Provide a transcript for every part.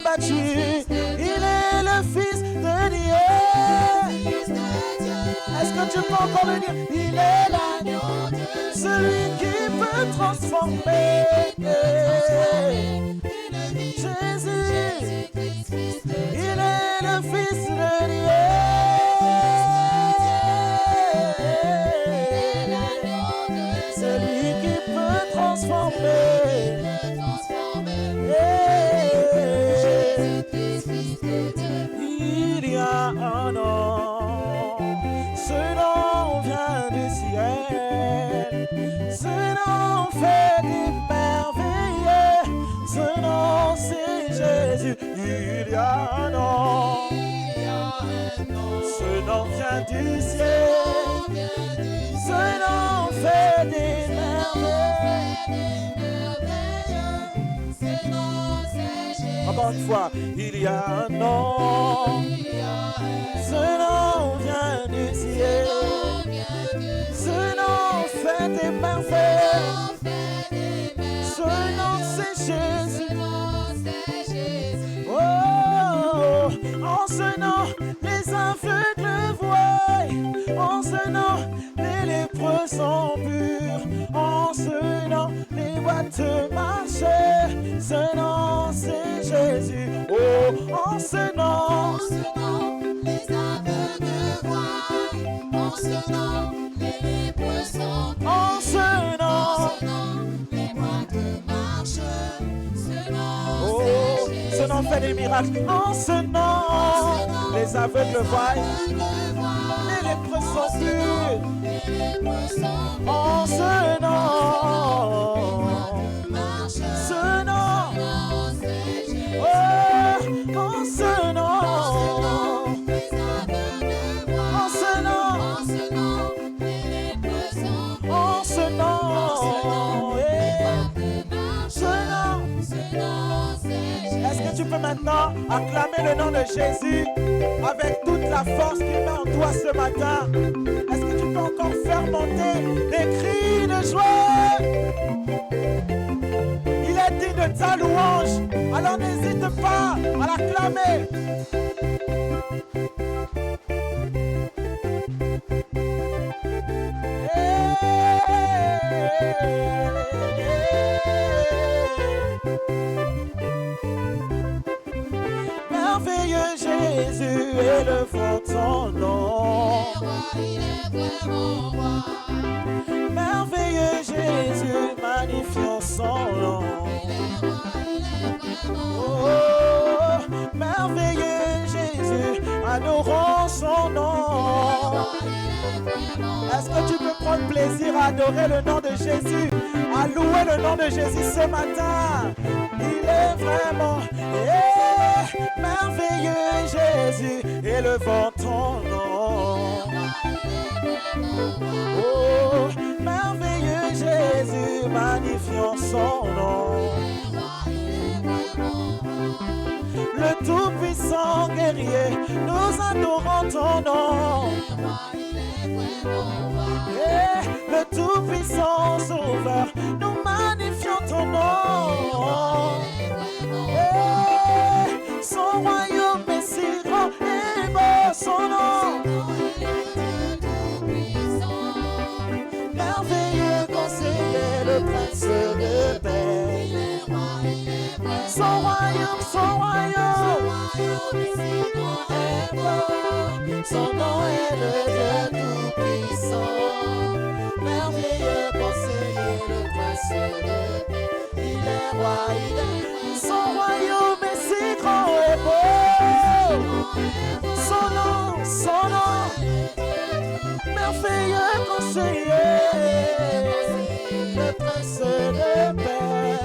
battu. Il est le Fils de Dieu. Est-ce que tu peux encore le dire? Il est l'agneau, celui qui peut transformer. Jésus, il est le Fils de Dieu. Celui qui peut transformer. Il y a un nom, ce nom vient du ciel, ce nom fait des merveilles, ce nom c'est Jésus. Il y a un nom, ce nom vient du ciel, ce nom fait des merveilles. Encore une fois, il y a un nom, ce nom vient du ciel, ce nom fait des merveilles, ce nom c'est Jésus. Oh, en ce nom, les aveugles voient, en ce nom, les lépreux sont purs, en ce nom, les boiteux marchent, ce nom c'est Jésus. Oh, en ce nom, les aveugles voient, en ce nom, les lépreux sont purs, en ce nom, les boiteux marchent, ce nom c'est Jésus. Ce nom fait des miracles, en ce nom, les aveugles voient, les lépreux sont purs, en ce nom, ce nom, oh, en ce nom, en ce nom, en ce nom, est-ce que tu peux maintenant acclamer le nom de Jésus avec toute la force qu'il met en toi ce matin? Est-ce que tu peux encore faire monter des cris de joie? Il est digne de ta louange, alors n'hésite pas à l'acclamer. Merveilleux Jésus, élevons ton nom. Merveilleux Jésus, magnifions son nom. Oh, merveilleux Jésus, adorons son nom. Est-ce que tu peux prendre plaisir à adorer le nom de Jésus, à louer le nom de Jésus ce matin? Il est vraiment merveilleux Jésus, élevons ton nom. Oh, merveilleux Jésus, magnifions son nom. Le tout-puissant guerrier, nous adorons ton nom. Et le tout-puissant sauveur, nous magnifions ton nom. Et son royaume est si grand et beau, son nom. Merveilleux conseiller, le prince de paix. Son royaume est si grand et beau. Son nom est le Dieu tout-puissant. Merveilleux conseiller, le prince de paix. Il est roi, son royaume est si grand et beau. Son nom, merveilleux conseiller, le prince de paix.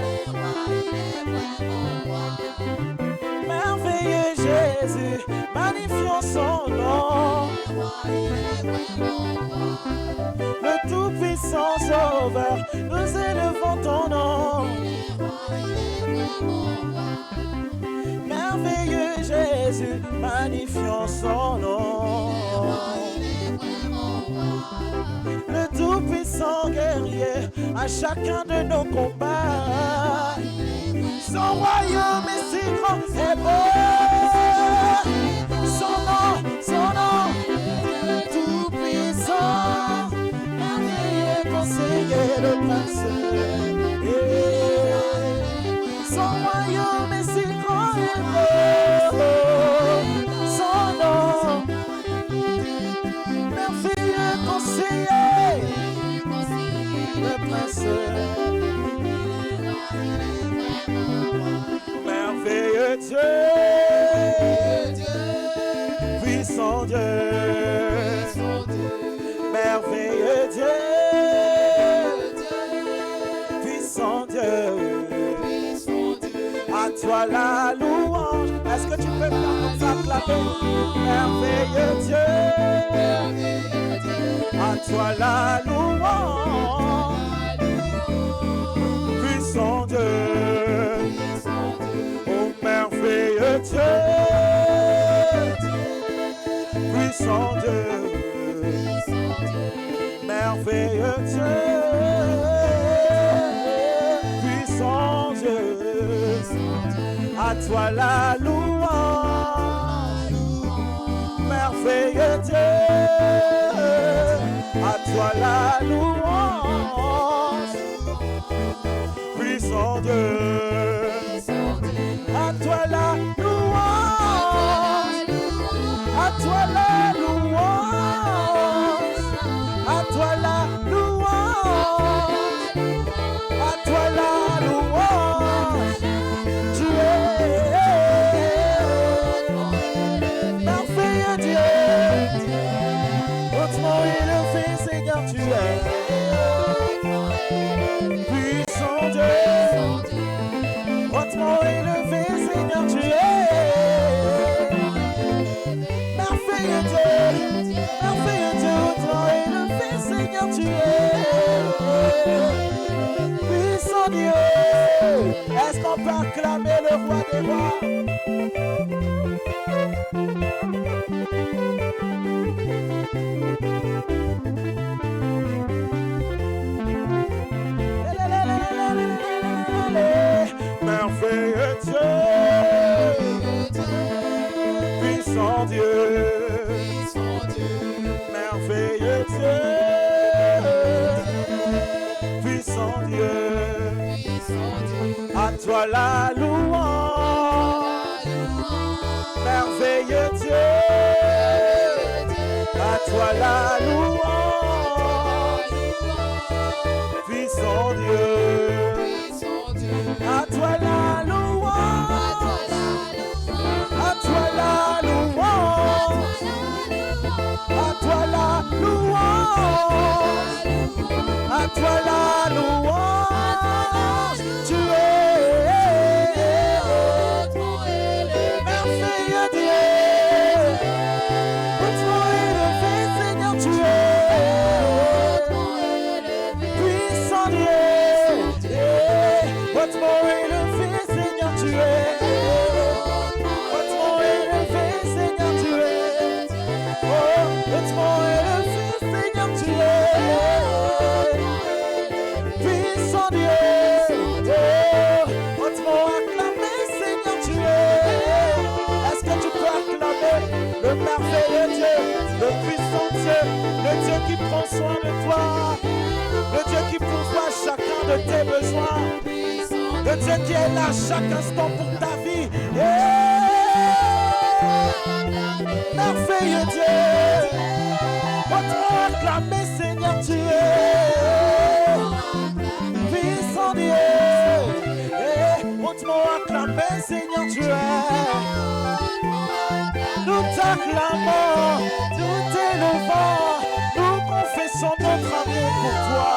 Merveilleux Jésus, magnifions son nom. Le tout-puissant sauveur, nous élevons ton nom. Merveilleux Jésus, magnifions son nom. Le tout-puissant guerrier, à chacun de nos combats. Son royaume est si grand et beau. Dieu, puissant Dieu, merveilleux Dieu, puissant Dieu, à toi la louange. Est-ce que tu peux faire comme ça, clapper? Merveilleux Dieu, à toi la louange, puissant Dieu, oh merveilleux Dieu, puissant Dieu, merveilleux Dieu, puissant Dieu, à toi la louange, merveilleux Dieu, à toi la louange, puissant Dieu, à toi la louange, à toi la louange, à toi la louange, à toi la louange, tu es merveilleux Dieu, hautement élevé Seigneur tu es, puissant Dieu, hautement élevé Seigneur tu es, merveilleux Dieu, hautement élevé Seigneur tu es, puissant Dieu. Est-ce qu'on peut acclamer le roi des rois? Merveilleux Dieu, puissant Dieu, merveilleux Dieu, puissant Dieu, à toi la louange, merveilleux Dieu, à toi la louange, puissant Dieu, à toi la louange, à toi la louange, à toi la louange, à toi la louange, tu es merveilleux Dieu, hautement élevé Seigneur tu es, puissant Dieu, hautement élevé Seigneur tu es, hautement élevé Seigneur tu es, oh hautement élevé Seigneur tu es, puissant Dieu, oh hautement acclamé Seigneur tu es. Est-ce que tu peux acclamer le merveilleux Dieu, le puissant Dieu, le Dieu qui prend soin de toi, le Dieu qui pourvoit chacun de tes besoins, le Dieu qui est là chaque instant pour ta vie. Merveilleux Dieu, hautement acclamé Seigneur tu es, puissant Dieu, hautement acclamé Seigneur tu es. Nous t'acclamons, nous t'élevons, nous confessons notre amour pour toi.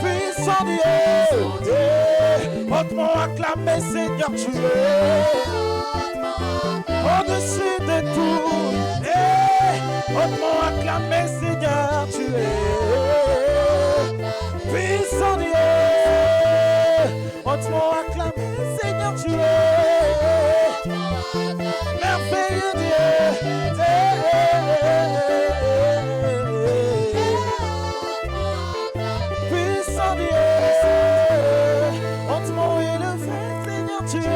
Puissant Dieu, hautement acclamé Seigneur tu es, au-dessus de tout, hautement acclamé Seigneur tu es, puissant Dieu, hautement acclamé Seigneur tu es, merveilleux Dieu, puissant Dieu, hautement élevé Seigneur tu es.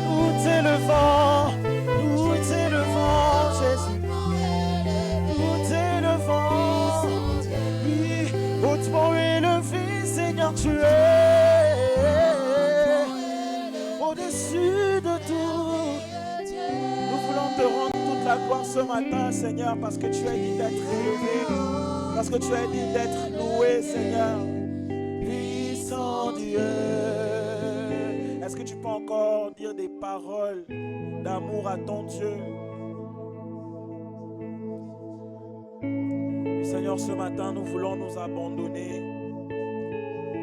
Nous t'élevons Jésus, nous t'élevons, oui, hautement élevé Seigneur tu es, au-dessus de tout. Nous voulons te rendre toute la gloire ce matin Seigneur, parce que tu as dit d'être élevé, parce que tu as dit d'être loué Seigneur. encore dire des paroles d'amour à ton Dieu. Et Seigneur, ce matin, nous voulons nous abandonner.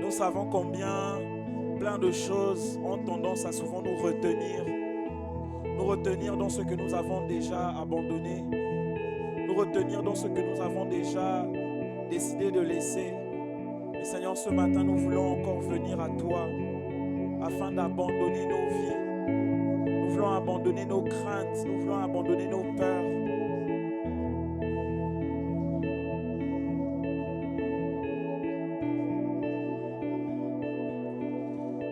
Nous savons combien plein de choses ont tendance à souvent nous retenir dans ce que nous avons déjà abandonné, nous retenir dans ce que nous avons déjà décidé de laisser. Mais Seigneur, ce matin, nous voulons encore venir à toi afin d'abandonner nos vies. Nous voulons abandonner nos craintes, nous voulons abandonner nos peurs.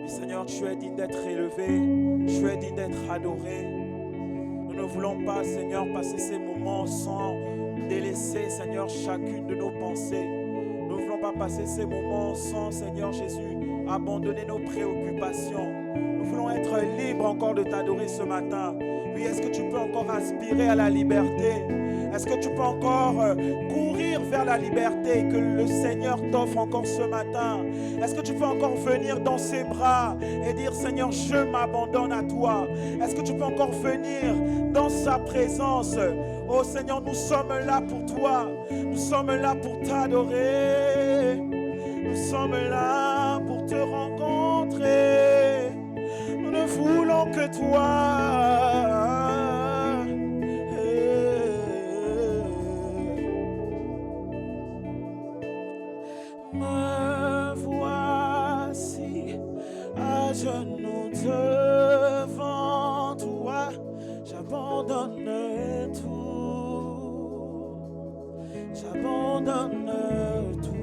Et Seigneur, tu es digne d'être élevé, tu es digne d'être adoré. Nous ne voulons pas, Seigneur, passer ces moments sans délaisser, Seigneur, chacune de nos pensées. Nous ne voulons pas passer ces moments sans, Seigneur Jésus, abandonner nos préoccupations. Nous voulons être libres encore de t'adorer ce matin. Oui, est-ce que tu peux encore aspirer à la liberté? Est-ce que tu peux encore courir vers la liberté que le Seigneur t'offre encore ce matin? Est-ce que tu peux encore venir dans ses bras et dire, Seigneur, je m'abandonne à toi? Est-ce que tu peux encore venir dans sa présence? Oh Seigneur, nous sommes là pour toi. Nous sommes là pour t'adorer. Nous sommes là pour te rencontrer. Nous ne voulons que toi. Me voici à genoux devant toi. J'abandonne tout. J'abandonne tout.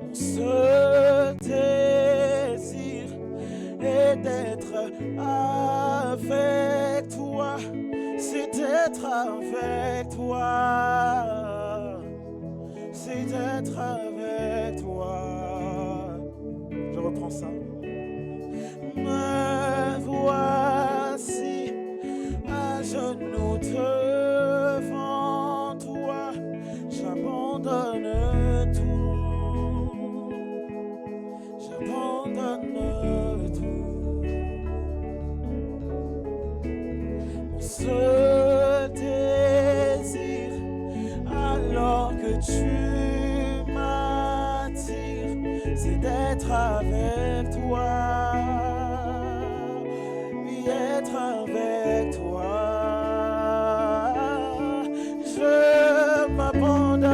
Mon seul désir est d'être avec toi. C'est d'être avec toi. C'est d'être avec toi. Je reprends ça. Me voici à genoux devant toi. J'abandonne tout. J'abandonne tout. Mon seul désir, alors que tu m'attires, c'est d'être avec toi. Oui, être avec toi. Je m'abandonne.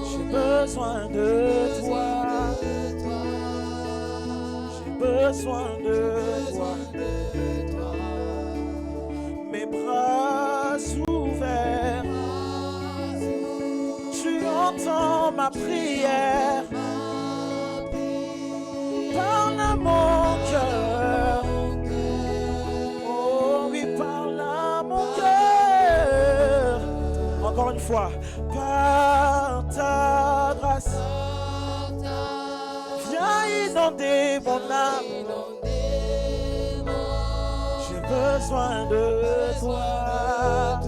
J'ai besoin de toi. J'ai besoin de toi. Mes bras ouverts, tu entends ma prière. Parle à mon cœur. Oh oui, parle à mon cœur. Encore une fois, par ta grâce, viens inonder mon âme. J'ai besoin de toi.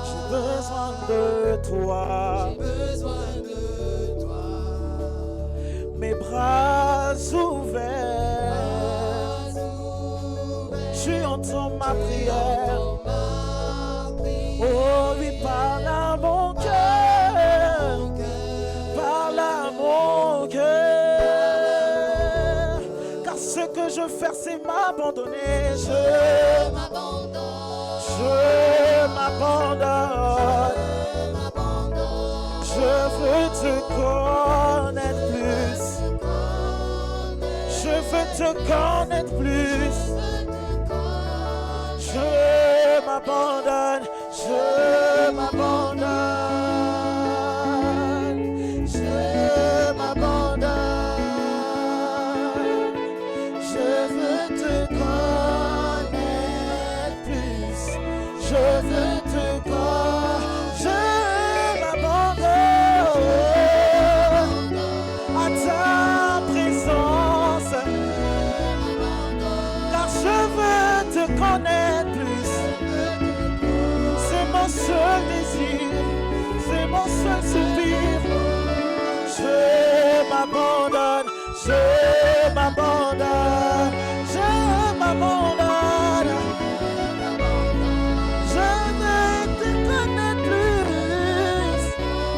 J'ai besoin de toi. Mes bras ouverts, tu entends ma prière. Oh oui, parle à mon cœur, parle à mon cœur. Car ce que je veux faire, c'est m'abandonner. Je m'abandonne. Je veux te connaître plus. Je veux te connaître plus. Je m'abandonne. Je m'abandonne. Je m'abandonne. Je veux te connaître plus. Je veux connaître plus. C'est mon seul désir, c'est mon seul soupir. Je m'abandonne, je m'abandonne, je m'abandonne. Je veux te connaître plus.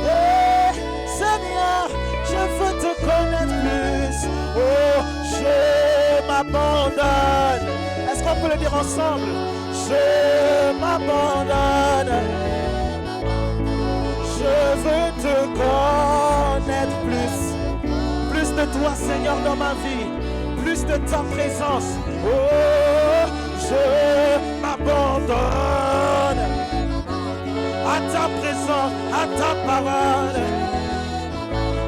Eh, Seigneur, je veux te connaître plus. Oh, je m'abandonne. Est-ce qu'on peut le dire ensemble? Je m'abandonne. Je veux te connaître plus. Plus de toi, Seigneur, dans ma vie. Plus de ta présence. Oh, je m'abandonne à ta présence, à ta parole.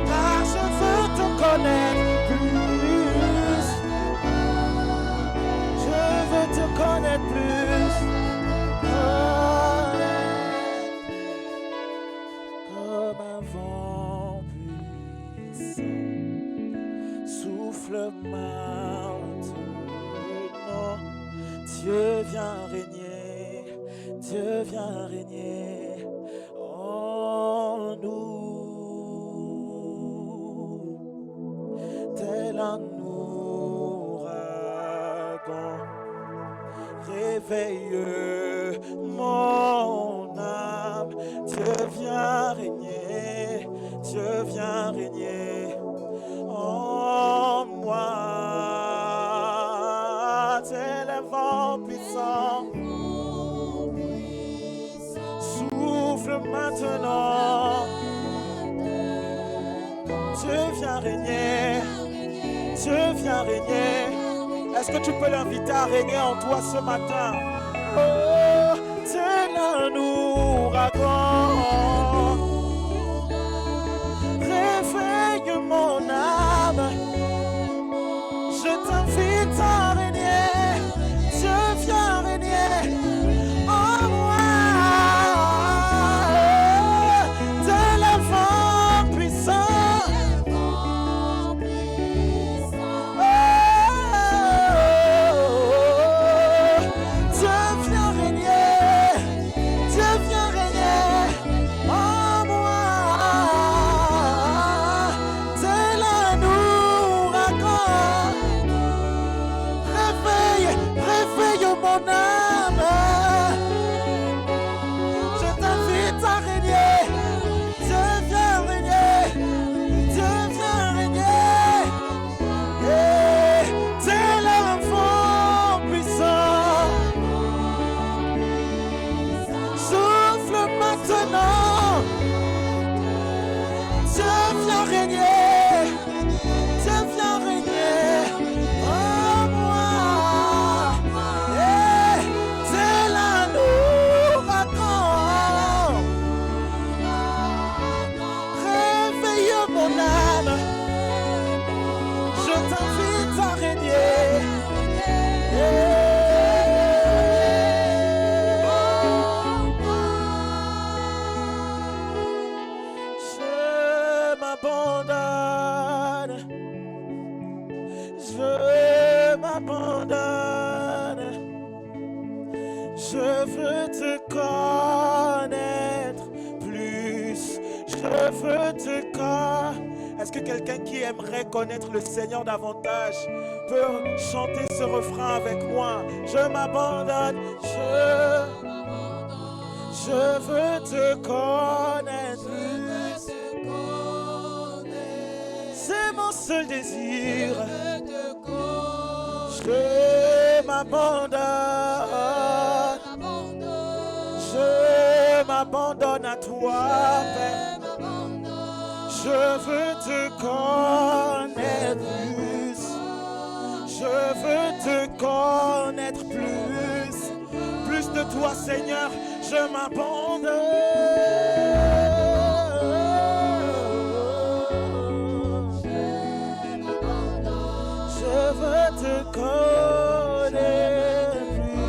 Car je veux te connaître plus. Je veux te connaître plus. Comme un vent puissant, souffle maintenant. Dieu vient régner, Dieu vient régner en nous, tel un ouragan. Réveille mon âme, Dieu vient régner, Dieu vient régner en moi. Tel un vent puissant, souffle maintenant. Dieu vient régner, Dieu vient régner. Est-ce que tu peux l'inviter à régner en toi ce matin? Oh, tel un ouragan, réveille mon âme. Je t'invite à régner, Dieu vient régner en moi. Tel un vent puissant, Dieu vient régner, Dieu vient régner en moi. Tel un ouragan, réveille, réveille mon âme. Je t'invite à régner, Dieu vient régner, Dieu vient régner. Yeah. Tel un vent puissant, souffle maintenant. Dieu vient régner, Dieu vient régner en moi. Yeah. Tel un ouragan, réveille mon âme. Je t'invite à régner. Je m'abandonne. Je m'abandonne. Je veux te connaître plus. Je veux te connaître. Est-ce que quelqu'un qui aimerait connaître le Seigneur davantage peut chanter ce refrain avec moi? Je m'abandonne, je veux te connaître plus. C'est mon seul désir. Je m'abandonne. Je m'abandonne à toi, Père. Je veux te connaître plus. Je veux te connaître plus. Plus de toi, Seigneur, je m'abandonne. Je veux te connaître plus.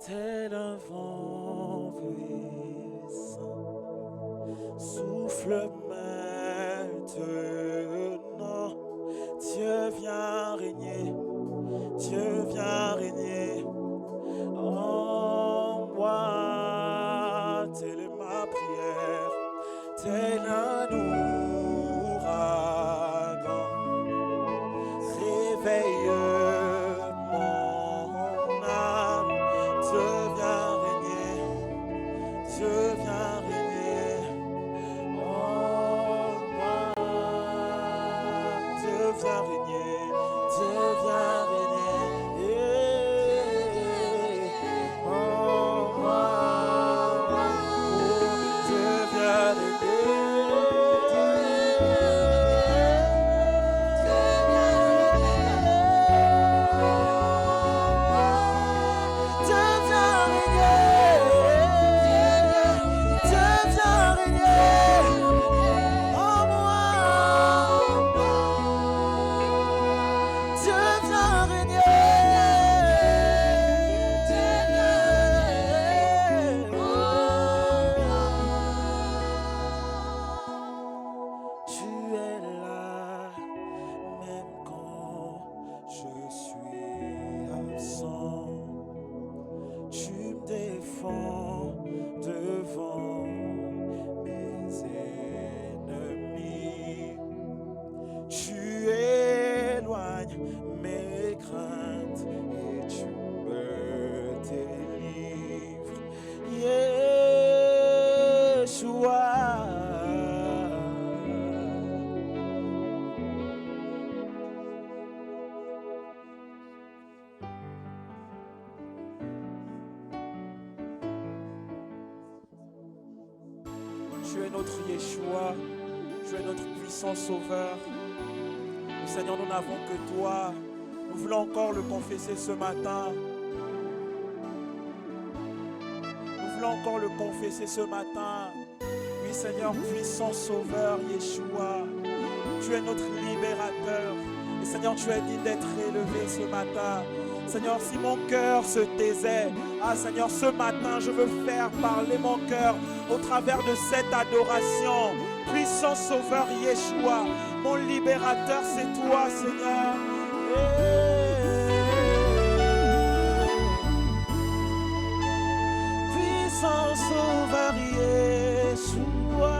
Tel un vent puissant, souffle maintenant. maintenant. Dieu vient régner. Dieu vient régner en moi. Telle est ma prière, tel un ouragan. Réveille mon âme. Dieu vient régner. Dieu vient régner en moi. Dieu vient régner. Dieu vient régner. Tu es notre Yeshua, tu es notre puissant sauveur. Seigneur, nous n'avons que toi. Nous voulons encore le confesser ce matin. Nous voulons encore le confesser ce matin. Oui, Seigneur, puissant sauveur, Yeshua, tu es notre libérateur. Et Seigneur, tu es digne d'être élevé ce matin. Seigneur, si mon cœur se taisait, Seigneur, ce matin, je veux faire parler mon cœur au travers de cette adoration. Puissant sauveur, Yeshua, mon libérateur, c'est toi, Seigneur. Puissant sauveur, Yeshua,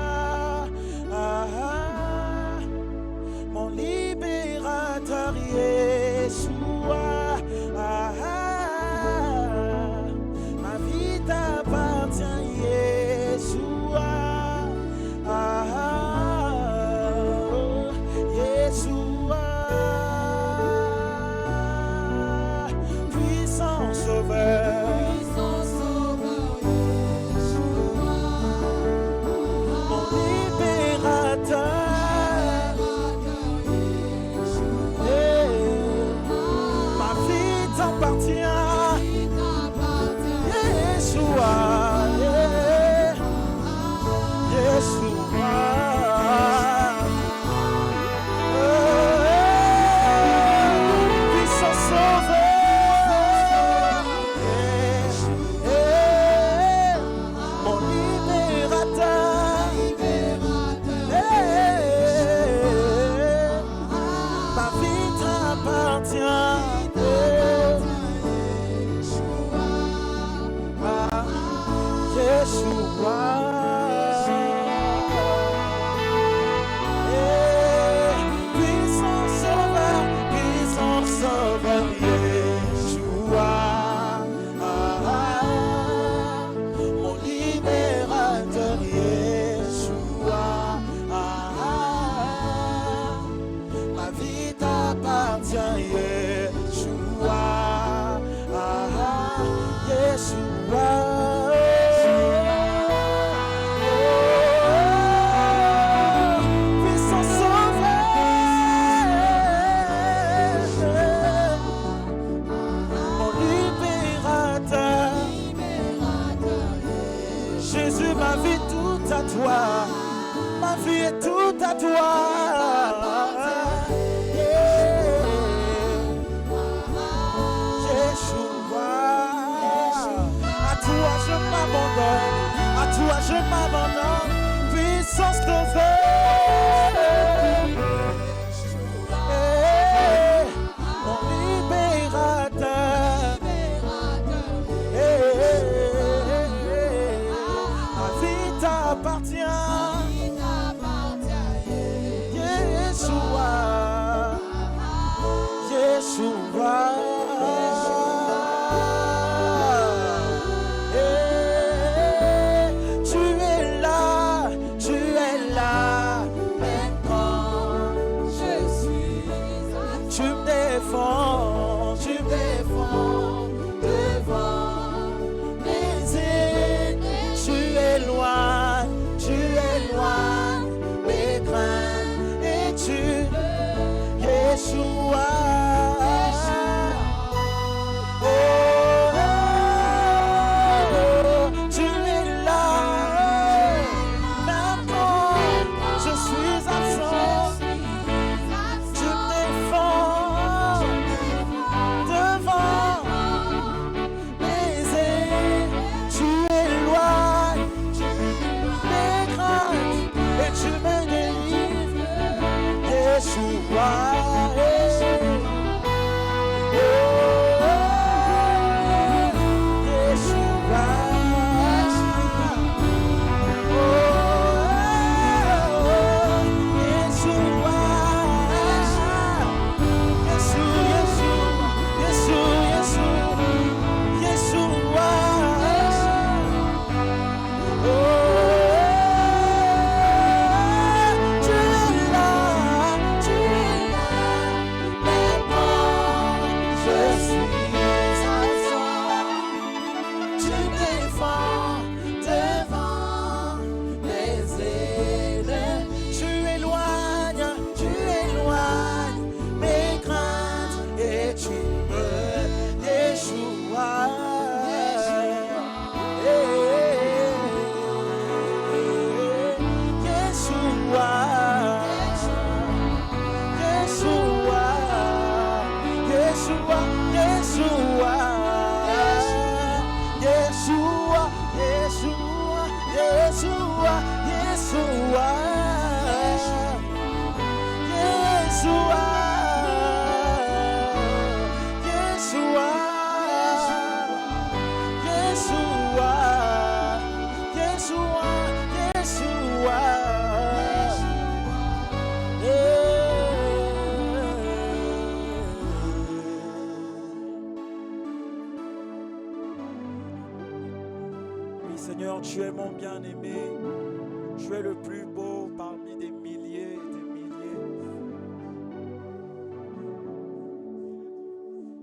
mon libérateur, Yeshua. Ma vie t'appartient, Yeshua. Yeshua, puissant sauveur, Yeshua, mon libérateur, ma vie t'appartient, Yeshua, Yeshua. Jésus, ma vie tout à toi, ma vie est tout à toi. Yeshua, à toi je m'abandonne, à toi je m'abandonne, puissance de feu. Seigneur, tu es mon bien-aimé. Tu es le plus beau parmi des milliers et des milliers.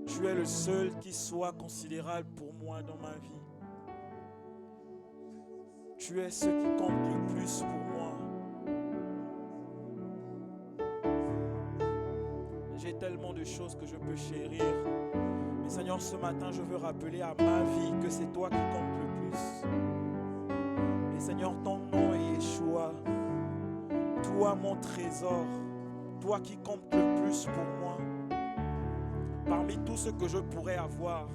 Tu es le seul qui soit considérable pour moi dans ma vie. Tu es ce qui compte le plus pour moi. J'ai tellement de choses que je peux chérir. Mais Seigneur, ce matin, je veux rappeler à ma vie que c'est toi qui compte le plus. Et Seigneur, ton nom est Yeshua. Toi, mon trésor. Toi qui compte le plus pour moi. Parmi tout ce que je pourrais avoir.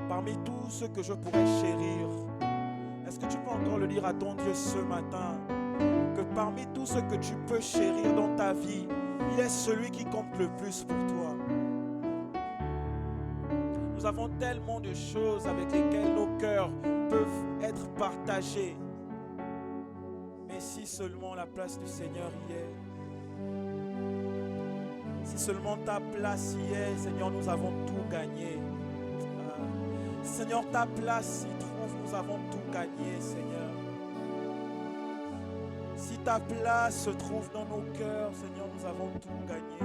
Parmi tout ce que je pourrais chérir. Est-ce que tu peux encore le dire à ton Dieu ce matin? Que parmi tout ce que tu peux chérir dans ta vie, il est celui qui compte le plus pour toi. Nous avons tellement de choses avec lesquelles nos cœurs peuvent être partagés. Mais si seulement la place du Seigneur y est, si seulement ta place y est, Seigneur, nous avons tout gagné. Seigneur, ta place y trouve, nous avons tout gagné, Seigneur. Si ta place se trouve dans nos cœurs, Seigneur, nous avons tout gagné.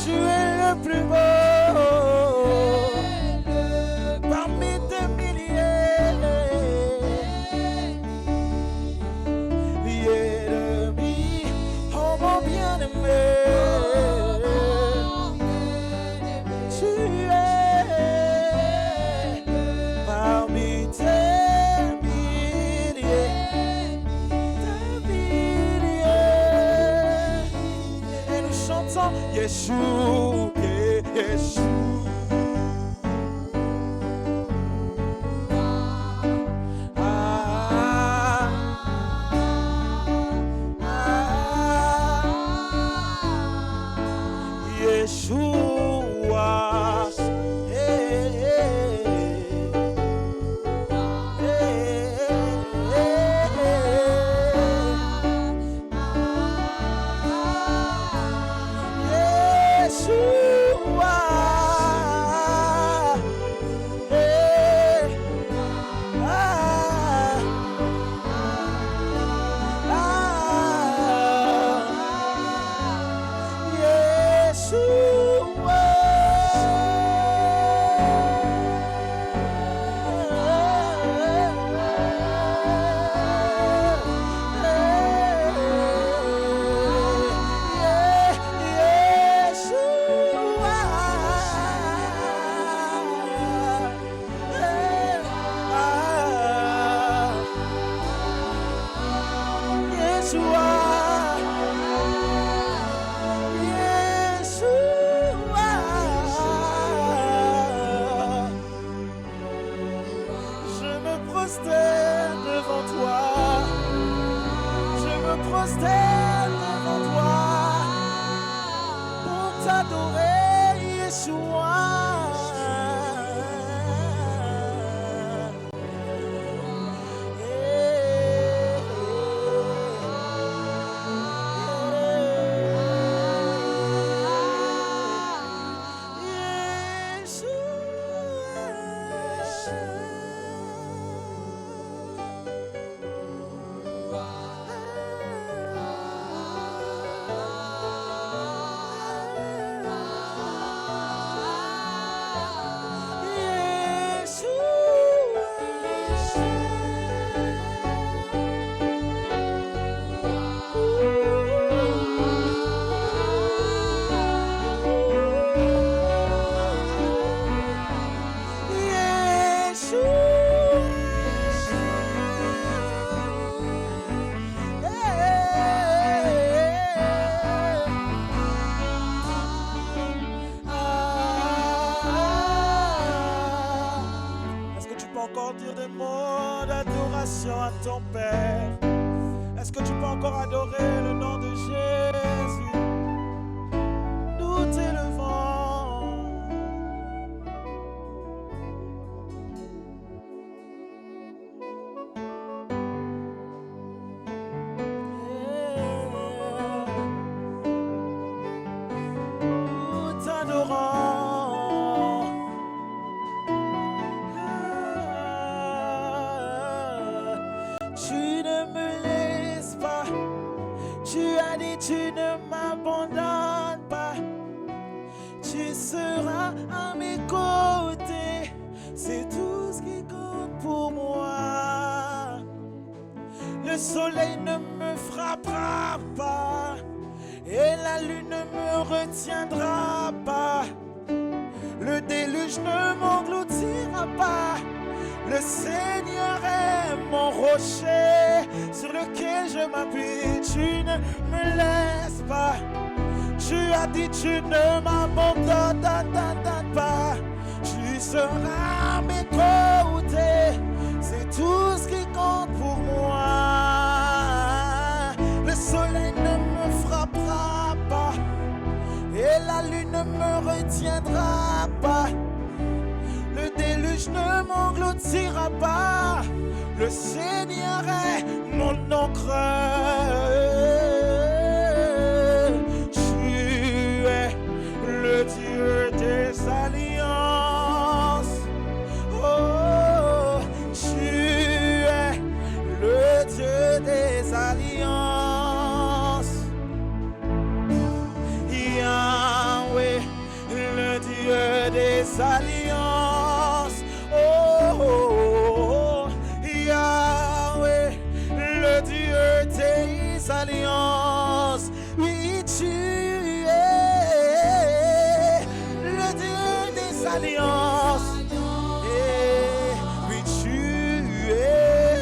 Tu es j'entends Yeshua, Yeshua. Yeshua, à ton Père. Est-ce que tu peux encore adorer le nom de Jésus? Nous t'élevons. Nous t'adorons. Tu ne m'abandonnes pas, tu seras à mes côtés, c'est tout ce qui compte pour moi. Le soleil ne me frappera pas et la lune ne me retiendra pas. Le déluge ne m'engloutira pas. Le Seigneur est mon rocher sur lequel je m'appuie. Tu ne me laisses pas. Tu as dit tu ne m'abandonnes pas. Tu seras à mes côtés. C'est tout ce qui compte pour moi. Le soleil ne me frappera pas et la lune ne me retiendra pas. Le déluge ne m'engloutira pas. Le Seigneur est mon ancre. Tu es le Dieu des alliances. Oh, tu es le Dieu des alliances. Yahweh, le Dieu des alliances. Oh, Yahweh, le Dieu des alliances. Oui, tu es le Dieu des alliances. Oui, tu es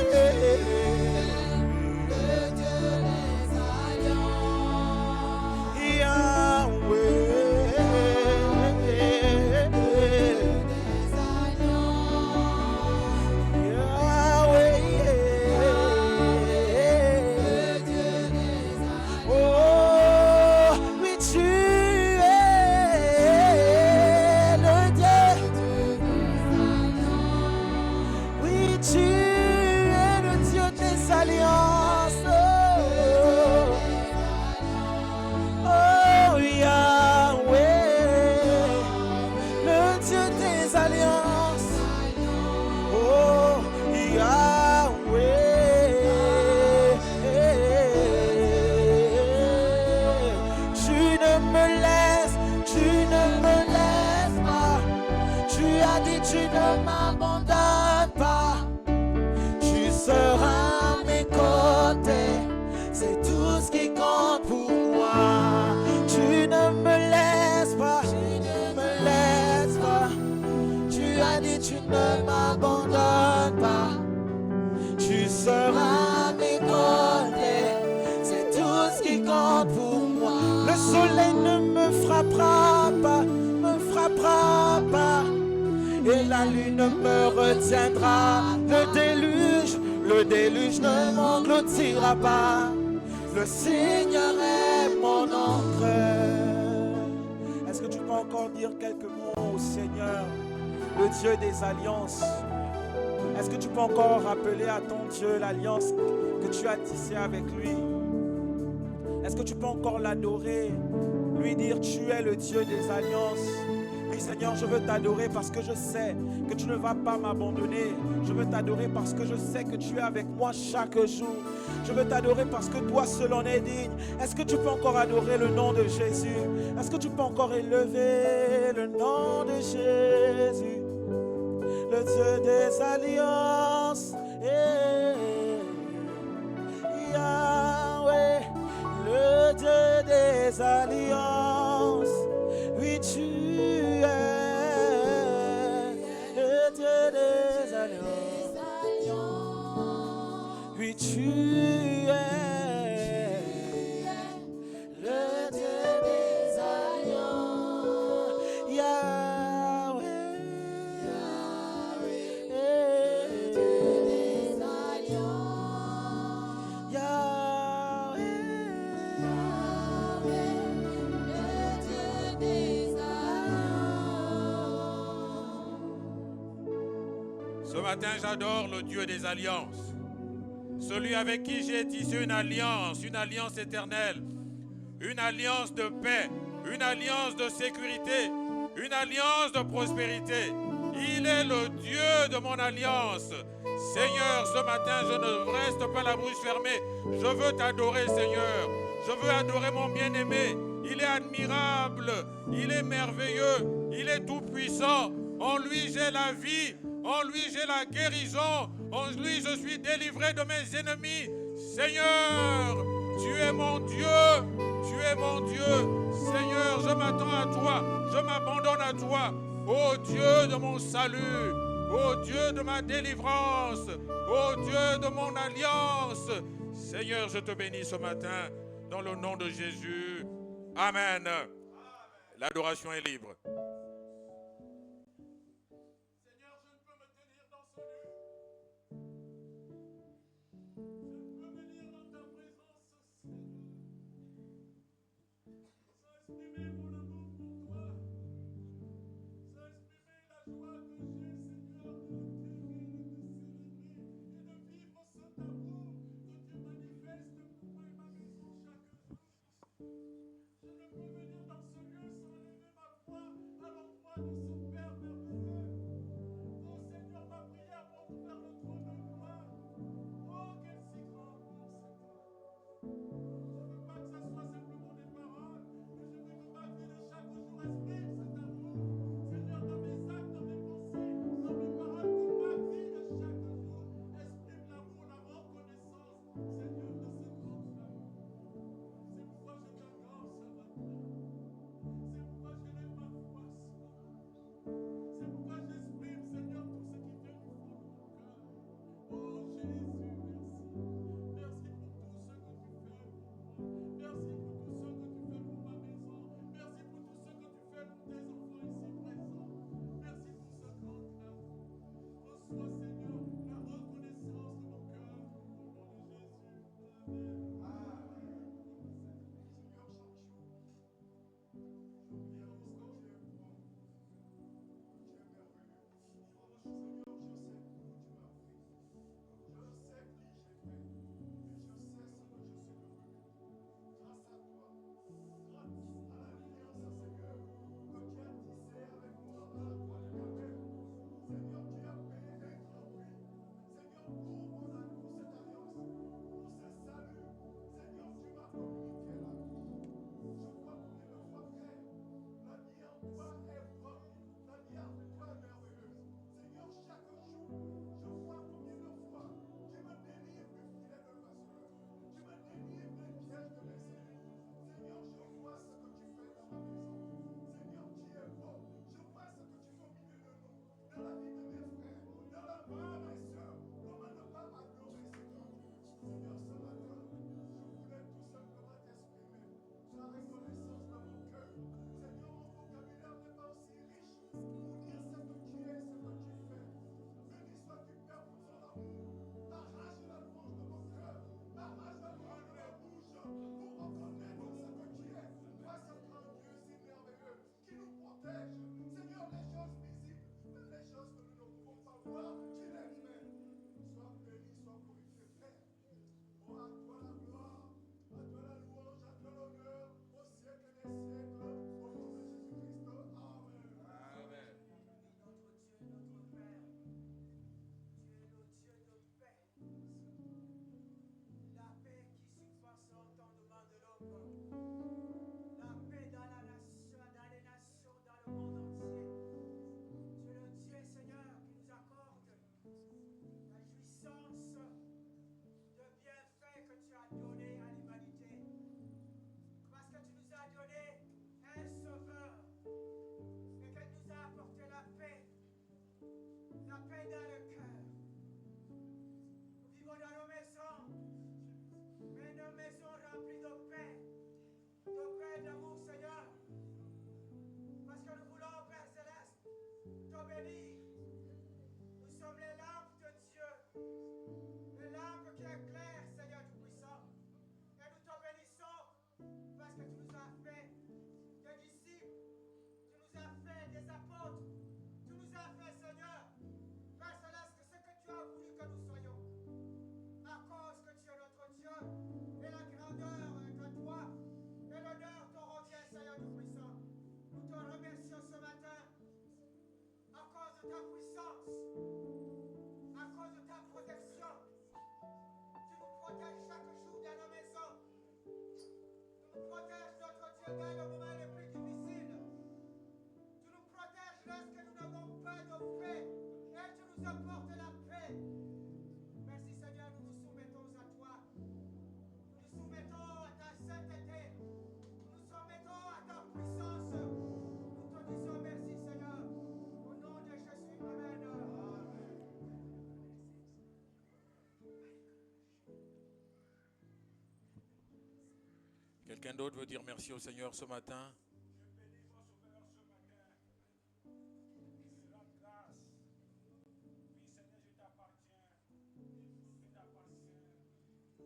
le Dieu des alliances. Yahweh. ne me laisses, tu ne me laisses pas. Tu as dit tu ne m'abandonnes pas. Tu seras à mes côtés, c'est tout ce qui compte pour moi. Tu ne me laisses pas, tu ne me laisses pas. Tu as dit tu ne m'abandonnes pas. Tu seras à mes côtés, c'est tout ce qui compte pour moi. Le soleil ne me frappera pas, me frappera pas. Et la lune me retiendra. Le déluge ne m'engloutira pas. Le Seigneur est mon encre. Est-ce que tu peux encore dire quelques mots au Seigneur, le Dieu des alliances? Est-ce que tu peux encore rappeler à ton Dieu l'alliance que tu as tissée avec lui? Est-ce que tu peux encore l'adorer, lui dire tu es le Dieu des alliances? Oui Seigneur, je veux t'adorer parce que je sais que tu ne vas pas m'abandonner. Je veux t'adorer parce que je sais que tu es avec moi chaque jour. Je veux t'adorer parce que toi seul en es digne. Est-ce que tu peux encore adorer le nom de Jésus? Est-ce que tu peux encore élever le nom de Jésus? Le Dieu des alliances, Yahweh, le Dieu des alliances, oui tu es, le Dieu des alliances, oui tu es, le Dieu des alliances, Yahweh. Ce matin, j'adore le Dieu des alliances. Celui avec qui j'ai tissé une alliance éternelle, une alliance de paix, une alliance de sécurité, une alliance de prospérité. Il est le Dieu de mon alliance. Seigneur, ce matin, je ne reste pas la bouche fermée. Je veux t'adorer, Seigneur. Je veux adorer mon bien-aimé. Il est admirable, il est merveilleux, il est tout-puissant. En lui, j'ai la vie. En lui, j'ai la guérison. En lui, je suis délivré de mes ennemis. Seigneur, tu es mon Dieu. Tu es mon Dieu. Seigneur, je m'attends à toi. Je m'abandonne à toi. Ô Dieu de mon salut. Ô Dieu de ma délivrance. Ô Dieu de mon alliance. Seigneur, je te bénis ce matin. Dans le nom de Jésus. Amen. L'adoration est libre. bénis. Nous sommes les lampes de Dieu. Les lampes qui éclairent, Seigneur Tout-Puissant. Et nous te bénissons parce que tu nous as fait des disciples. Tu nous as fait des apôtres. Tu nous as fait, Seigneur, Père Céleste, ce que tu as voulu que nous soyons. À cause que tu es notre Dieu. Et la grandeur est à toi. Et l'honneur te revient, Seigneur Tout-Puissant. Nous te remercions ce matin. À cause de ta puissance. À cause de ta protection. Tu nous protèges chaque jour dans nos maisons. Tu nous protèges, notre Dieu, dans les moments les plus difficiles. Tu nous protèges lorsque nous n'avons pas de paix. Et tu nous apportes la paix. Merci Seigneur, nous nous soumettons à toi. Nous nous soumettons à ta sainteté. Nous nous soumettons à ta puissance. Nous te disons merci Seigneur. Au nom de Jésus, Amen. Quelqu'un d'autre veut dire merci au Seigneur ce matin? Je bénis mon Sauveur ce matin. Je rends grâce. Oui, Seigneur, je t'appartiens. Je t'appartiens à cette nouvelle alliance.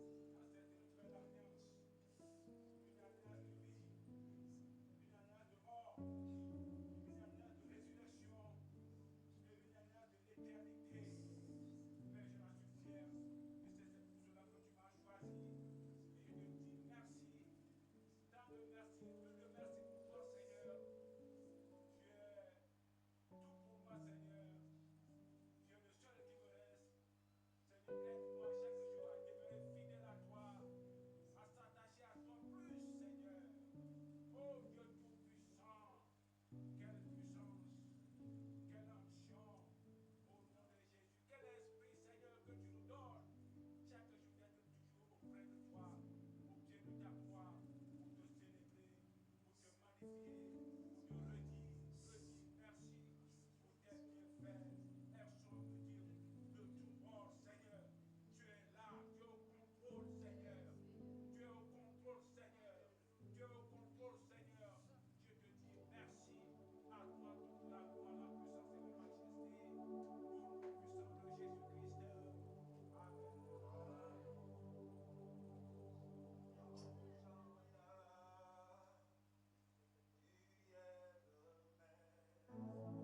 Une alliance de vie, une alliance de mort, une alliance de résurrection et une alliance de l'éternité. Père, je m'en suis fier. Et c'est pour cela que tu m'as choisi. Et je te dis merci. Tant de merci, plus de merci pour toi, Seigneur. Tu es tout pour moi, Seigneur. Tu es le seul qui me reste. Seigneur, aide-moi chaque jour à demeurer fidèle à toi, à s'attacher à toi plus, Seigneur. Oh Dieu tout-puissant, quelle puissance, quelle onction, au nom de Jésus. Quel esprit, Seigneur, que tu nous donnes chaque jour d'être toujours auprès de toi, au pied de ta croix. Magnifier, pour te redire merci pour tes bienfaits. Elles sont de Dieu de tout bord, Seigneur. Tu es là, tu es au contrôle, Seigneur. Tu es au contrôle, Seigneur. Tu es au contrôle, Seigneur. Je te dis merci. À toi toute la gloire, la puissance et la majesté. Au nom puissant de Jésus-Christ. Amen.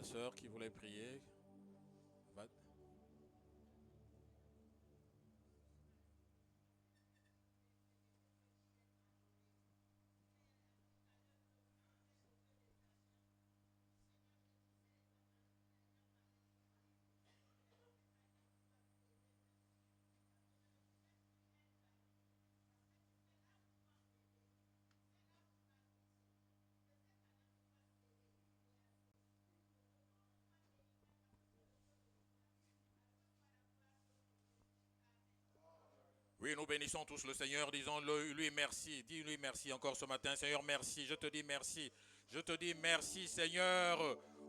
sœur qui voulait prier. Va. Oui, nous bénissons tous le Seigneur, disons-lui merci, dis-lui merci encore ce matin. Seigneur, merci, je te dis merci. Je te dis merci, Seigneur.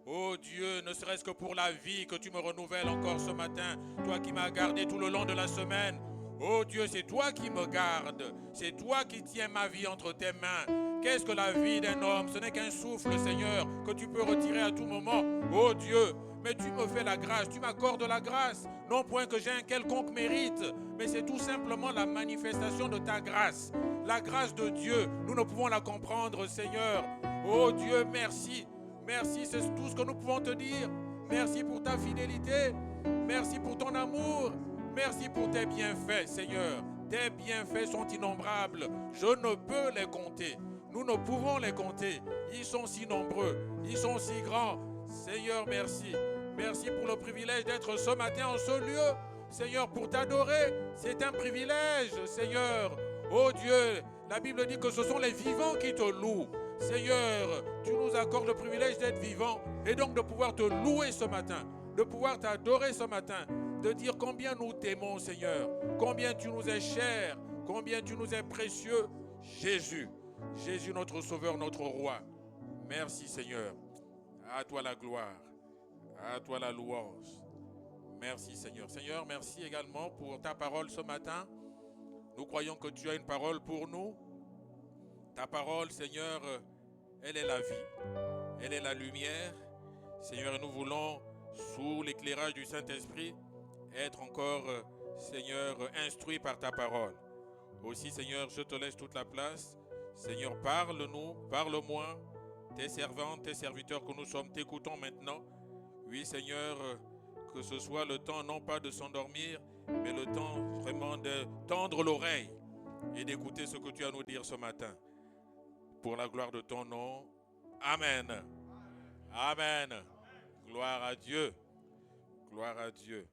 Oh Dieu, ne serait-ce que pour la vie que tu me renouvelles encore ce matin. Toi qui m'as gardé tout le long de la semaine. Oh Dieu, c'est toi qui me gardes. C'est toi qui tiens ma vie entre tes mains. Qu'est-ce que la vie d'un homme? Ce n'est qu'un souffle, Seigneur, que tu peux retirer à tout moment. Oh Dieu, mais tu me fais la grâce, tu m'accordes la grâce. Non point que j'ai un quelconque mérite, mais c'est tout simplement la manifestation de ta grâce. La grâce de Dieu, nous ne pouvons la comprendre, Seigneur. Oh Dieu, merci. Merci, c'est tout ce que nous pouvons te dire. Merci pour ta fidélité. Merci pour ton amour. Merci pour tes bienfaits, Seigneur. Tes bienfaits sont innombrables. Je ne peux les compter. Nous ne pouvons les compter. Ils sont si nombreux. Ils sont si grands. Seigneur, merci. Merci pour le privilège d'être ce matin en ce lieu. Seigneur, pour t'adorer, c'est un privilège, Seigneur. Oh Dieu, la Bible dit que ce sont les vivants qui te louent. Seigneur, tu nous accordes le privilège d'être vivants et donc de pouvoir te louer ce matin, de pouvoir t'adorer ce matin, de dire combien nous t'aimons, Seigneur, combien tu nous es cher, combien tu nous es précieux. Jésus, Jésus notre Sauveur, notre Roi. Merci, Seigneur. À toi la gloire. À toi la louange. Merci Seigneur. Seigneur, merci également pour ta parole ce matin. Nous croyons que tu as une parole pour nous. Ta parole, Seigneur, elle est la vie. Elle est la lumière. Seigneur, nous voulons, sous l'éclairage du Saint-Esprit, être encore, Seigneur, instruits par ta parole. Aussi, Seigneur, je te laisse toute la place. Seigneur, parle-nous, parle-moi. Tes servantes, tes serviteurs que nous sommes, t'écoutons maintenant. Oui, Seigneur, que ce soit le temps non pas de s'endormir, mais le temps vraiment de tendre l'oreille et d'écouter ce que tu as à nous dire ce matin. Pour la gloire de ton nom. Amen. Amen. Gloire à Dieu. Gloire à Dieu.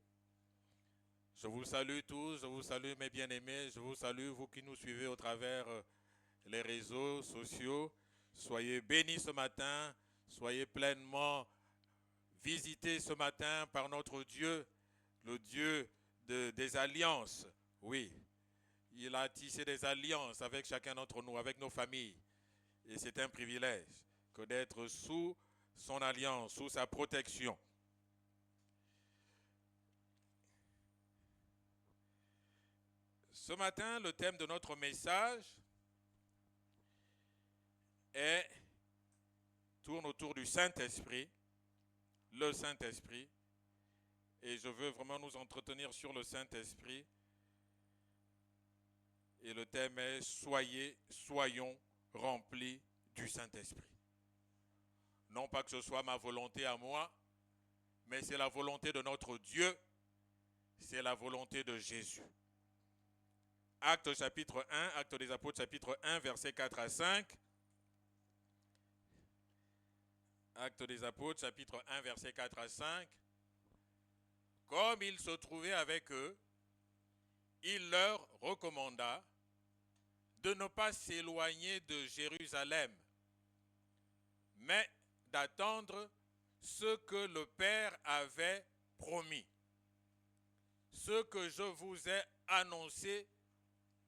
Je vous salue tous, je vous salue mes bien-aimés, je vous salue vous qui nous suivez au travers les réseaux sociaux. Soyez bénis ce matin, soyez pleinement visités ce matin par notre Dieu, le Dieu des alliances. Oui, il a tissé des alliances avec chacun d'entre nous, avec nos familles. Et c'est un privilège que d'être sous son alliance, sous sa protection. Ce matin, le thème de notre message tourne autour du Saint-Esprit, le Saint-Esprit, et je veux vraiment nous entretenir sur le Saint-Esprit. Et le thème est « Soyons remplis du Saint-Esprit ». Non pas que ce soit ma volonté à moi, mais c'est la volonté de notre Dieu, c'est la volonté de Jésus. Actes chapitre 1, Actes des Apôtres chapitre 1, versets 4 à 5. Actes des Apôtres, chapitre 1, versets 4 à 5. Comme il se trouvait avec eux, il leur recommanda de ne pas s'éloigner de Jérusalem, mais d'attendre ce que le Père avait promis. Ce que je vous ai annoncé,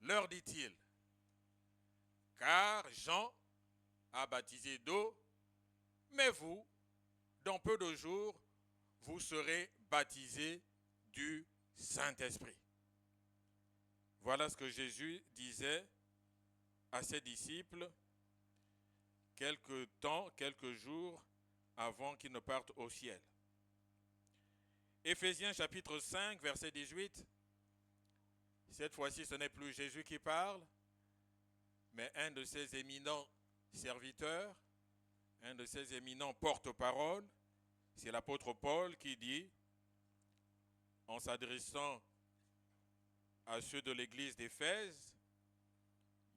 leur dit-il, car Jean a baptisé d'eau, mais vous, dans peu de jours, vous serez baptisés du Saint-Esprit. Voilà ce que Jésus disait à ses disciples quelques jours avant qu'ils ne partent au ciel. Éphésiens chapitre 5, verset 18. Cette fois-ci, ce n'est plus Jésus qui parle, mais un de ses éminents serviteurs, un de ses éminents porte-parole, C'est l'apôtre Paul qui dit, en s'adressant à ceux de l'église d'Éphèse,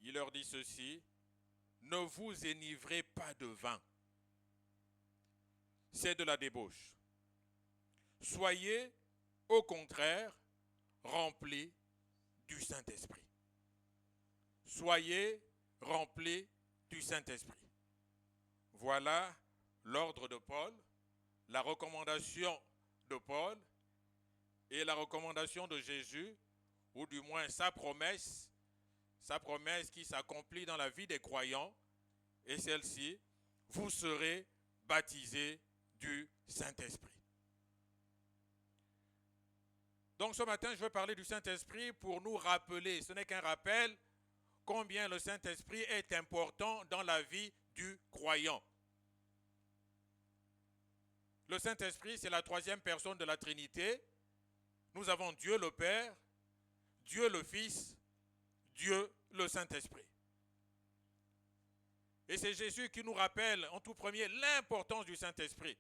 il leur dit ceci: ne vous enivrez pas de vin, c'est de la débauche. Soyez au contraire remplis du Saint-Esprit. Soyez remplis du Saint-Esprit. Voilà l'ordre de Paul, la recommandation de Paul et la recommandation de Jésus, ou du moins sa promesse qui s'accomplit dans la vie des croyants, et celle-ci: vous serez baptisés du Saint-Esprit. Donc ce matin, je veux parler du Saint-Esprit pour nous rappeler, ce n'est qu'un rappel, combien le Saint-Esprit est important dans la vie du croyant. Le Saint-Esprit, c'est la troisième personne de la Trinité. Nous avons Dieu le Père, Dieu le Fils, Dieu le Saint-Esprit. Et c'est Jésus qui nous rappelle en tout premier l'importance du Saint-Esprit,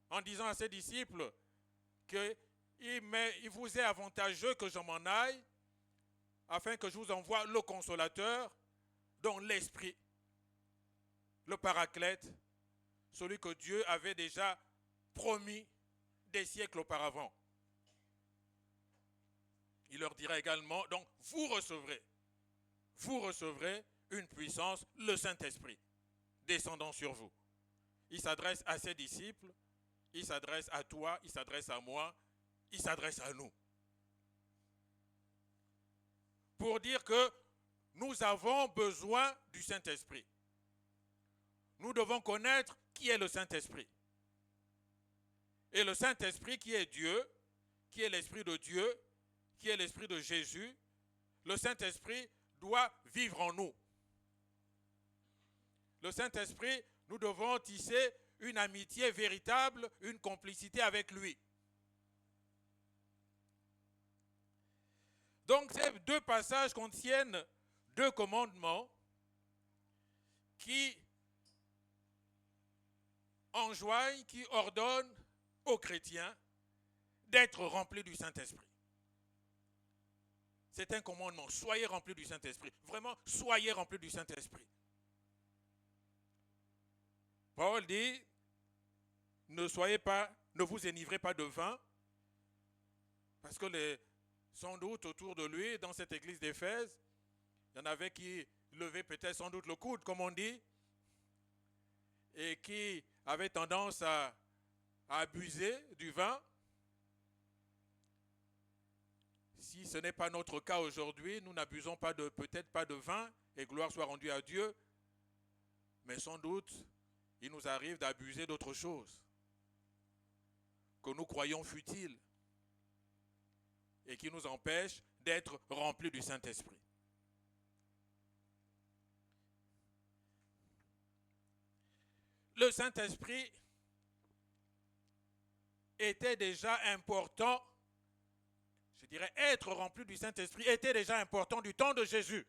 en disant à ses disciples qu'il vous est avantageux que je m'en aille, afin que je vous envoie le Consolateur, dont l'Esprit, le Paraclète, celui que Dieu avait déjà promis des siècles auparavant. Il leur dira également, donc vous recevrez une puissance, le Saint-Esprit, descendant sur vous. Il s'adresse à ses disciples, il s'adresse à toi, il s'adresse à moi, il s'adresse à nous. Pour dire que nous avons besoin du Saint-Esprit. Nous devons connaître qui est le Saint-Esprit. Et le Saint-Esprit qui est Dieu, qui est l'Esprit de Dieu, qui est l'Esprit de Jésus, le Saint-Esprit doit vivre en nous. Le Saint-Esprit, nous devons tisser une amitié véritable, une complicité avec lui. Donc ces deux passages contiennent deux commandements qui enjoignent, qui ordonnent aux chrétiens d'être remplis du Saint-Esprit. C'est un commandement. Soyez remplis du Saint-Esprit. Vraiment, soyez remplis du Saint-Esprit. Paul dit, ne vous enivrez pas de vin, parce que sans doute autour de lui, dans cette église d'Éphèse, il y en avait qui levaient peut-être sans doute le coude, comme on dit, et qui avaient tendance à abuser du vin. Si ce n'est pas notre cas aujourd'hui, nous n'abusons peut-être pas de vin, et gloire soit rendue à Dieu, mais sans doute, il nous arrive d'abuser d'autres choses que nous croyons futiles et qui nous empêchent d'être remplis du Saint-Esprit. Le Saint-Esprit était déjà important, je dirais être rempli du Saint-Esprit était déjà important du temps de Jésus,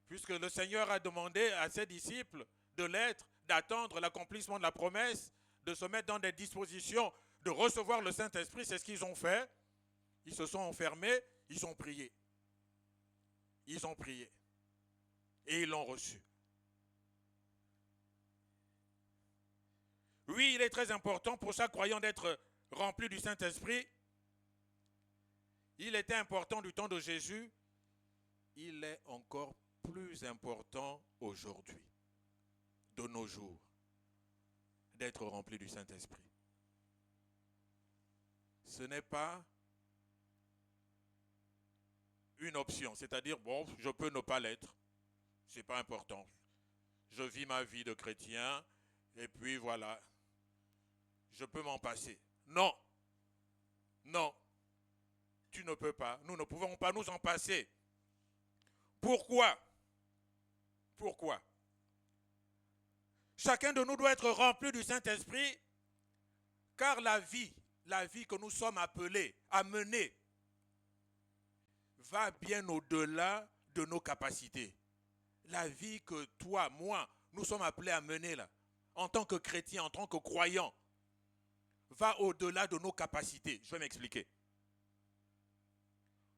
puisque le Seigneur a demandé à ses disciples de l'être, d'attendre l'accomplissement de la promesse, de se mettre dans des dispositions de recevoir le Saint-Esprit. C'est ce qu'ils ont fait. Ils se sont enfermés, ils ont prié. Ils ont prié. Et ils l'ont reçu. Oui, il est très important pour chaque croyant d'être rempli du Saint-Esprit. Il était important du temps de Jésus. Il est encore plus important aujourd'hui, de nos jours, d'être rempli du Saint-Esprit. Ce n'est pas une option, c'est-à-dire, bon, je peux ne pas l'être, ce n'est pas important. Je vis ma vie de chrétien, et puis voilà, je peux m'en passer. Non, non, tu ne peux pas, nous ne pouvons pas nous en passer. Pourquoi? Pourquoi? Chacun de nous doit être rempli du Saint-Esprit, car la vie que nous sommes appelés à mener, va bien au-delà de nos capacités. La vie que toi, moi, nous sommes appelés à mener là, en tant que chrétien, en tant que croyant, va au-delà de nos capacités. Je vais m'expliquer.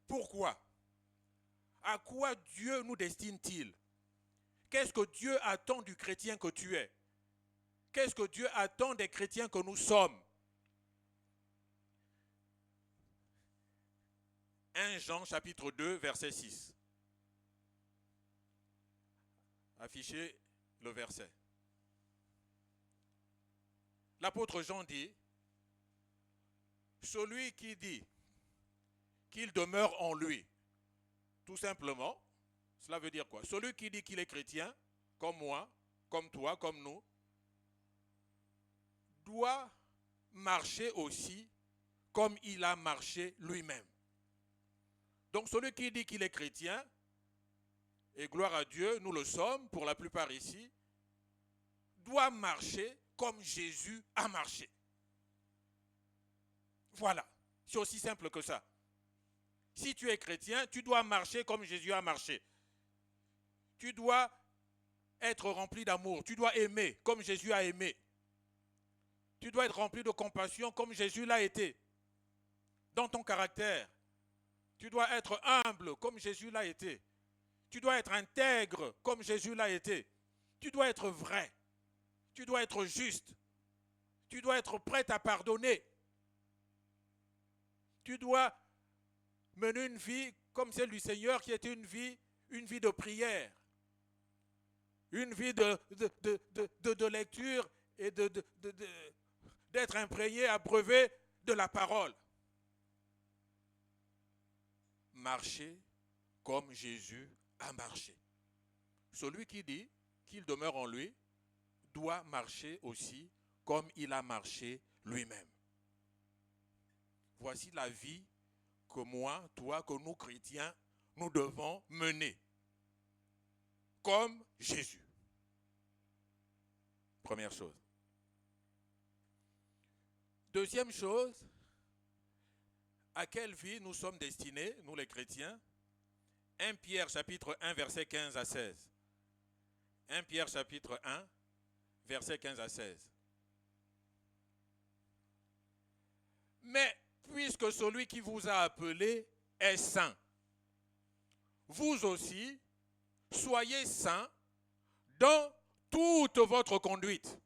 Pourquoi? À quoi Dieu nous destine-t-il? Qu'est-ce que Dieu attend du chrétien que tu es? Qu'est-ce que Dieu attend des chrétiens que nous sommes? 1 Jean chapitre 2 verset 6. Affichez le verset. L'apôtre Jean dit, celui qui dit qu'il demeure en lui, tout simplement, cela veut dire quoi? Celui qui dit qu'il est chrétien, comme moi, comme toi, comme nous, doit marcher aussi comme il a marché lui-même. Donc celui qui dit qu'il est chrétien, et gloire à Dieu, nous le sommes pour la plupart ici, doit marcher comme Jésus a marché. Voilà, c'est aussi simple que ça. Si tu es chrétien, tu dois marcher comme Jésus a marché. Tu dois être rempli d'amour, tu dois aimer comme Jésus a aimé. Tu dois être rempli de compassion comme Jésus l'a été. Dans ton caractère, tu dois être humble comme Jésus l'a été. Tu dois être intègre comme Jésus l'a été. Tu dois être vrai. Tu dois être juste. Tu dois être prêt à pardonner. Tu dois mener une vie comme celle du Seigneur qui était une vie de prière. Une vie de lecture et d'être imprégné, abreuvé de la parole. Marcher comme Jésus a marché. Celui qui dit qu'il demeure en lui doit marcher aussi comme il a marché lui-même. Voici la vie que moi, toi, que nous chrétiens, nous devons mener. Comme Jésus. Première chose. Deuxième chose, à quelle vie nous sommes destinés, nous les chrétiens? 1 Pierre chapitre 1, verset 15 à 16. 1 Pierre chapitre 1, verset 15 à 16. Mais puisque celui qui vous a appelé est saint, vous aussi, soyez saints dans toute votre conduite.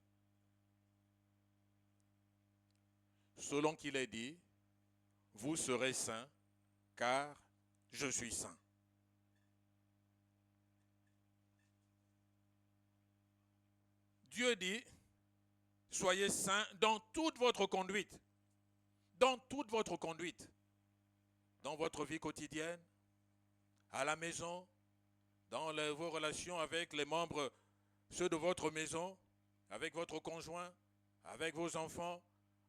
Selon qu'il est dit, vous serez saints, car je suis saint. Dieu dit, soyez saints dans toute votre conduite. Dans toute votre conduite. Dans votre vie quotidienne, à la maison, dans vos relations avec les membres, ceux de votre maison, avec votre conjoint, avec vos enfants,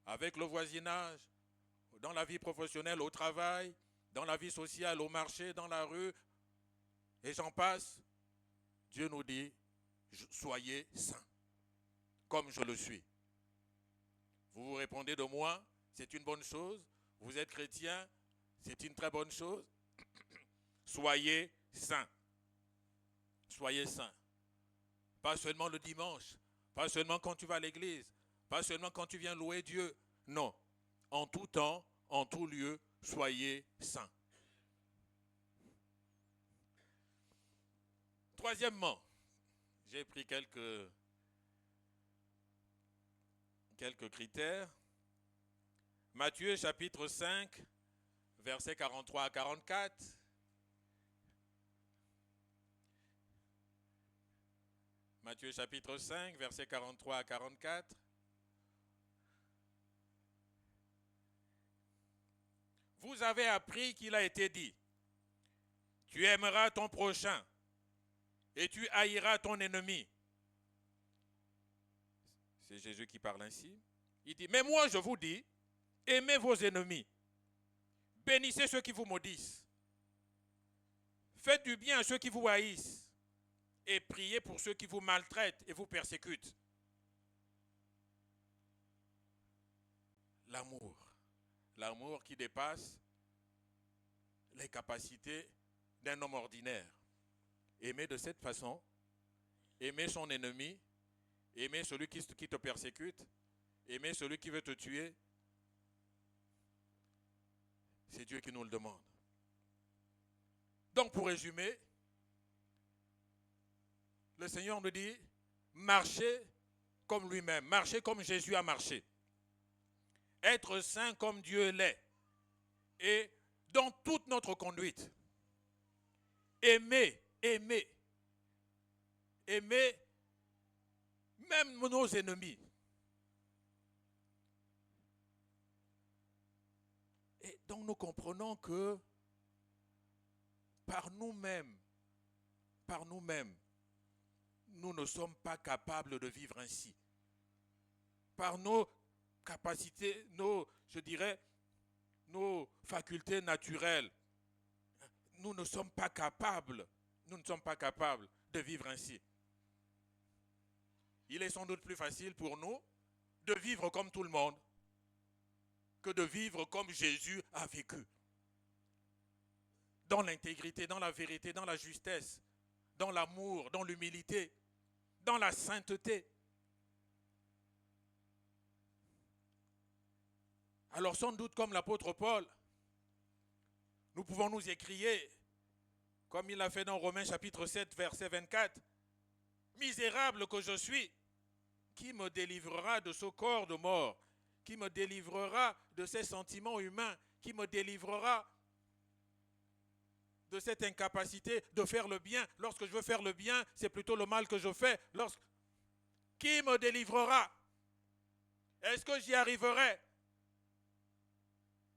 avec le voisinage, dans la vie professionnelle, au travail, dans la vie sociale, au marché, dans la rue, et j'en passe. Dieu nous dit, soyez saints, comme je le suis. Vous vous répondez de moi, c'est une bonne chose. Vous êtes chrétien, c'est une très bonne chose. Soyez saints. Soyez saints. Pas seulement le dimanche, pas seulement quand tu vas à l'église, pas seulement quand tu viens louer Dieu. Non, en tout temps, en tout lieu, soyez saints. Troisièmement, j'ai pris quelques critères. Matthieu chapitre 5, versets 43 à 44. Matthieu chapitre 5, versets 43 à 44. Vous avez appris qu'il a été dit, tu aimeras ton prochain et tu haïras ton ennemi. C'est Jésus qui parle ainsi. Il dit, mais moi je vous dis, aimez vos ennemis, bénissez ceux qui vous maudissent, faites du bien à ceux qui vous haïssent et priez pour ceux qui vous maltraitent et vous persécutent. L'amour qui dépasse les capacités d'un homme ordinaire. Aimer de cette façon, aimer son ennemi, Aimer celui qui te persécute, aimer celui qui veut te tuer, c'est Dieu qui nous le demande. Donc pour résumer, le Seigneur nous dit, marchez comme lui-même, marchez comme Jésus a marché. Être saint comme Dieu l'est. Et dans toute notre conduite, aimer même nos ennemis. Et donc nous comprenons que par nous-mêmes, nous ne sommes pas capables de vivre ainsi. Par nos capacités, nos facultés naturelles, nous ne sommes pas capables de vivre ainsi. Il est sans doute plus facile pour nous de vivre comme tout le monde que de vivre comme Jésus a vécu. Dans l'intégrité, dans la vérité, dans la justesse, dans l'amour, dans l'humilité, dans la sainteté. Alors sans doute comme l'apôtre Paul, nous pouvons nous écrier, comme il l'a fait dans Romains chapitre 7, verset 24, « Misérable que je suis, qui me délivrera de ce corps de mort, qui me délivrera de ces sentiments humains, qui me délivrera de cette incapacité de faire le bien. Lorsque je veux faire le bien, c'est plutôt le mal que je fais. Qui me délivrera? Est-ce que j'y arriverai?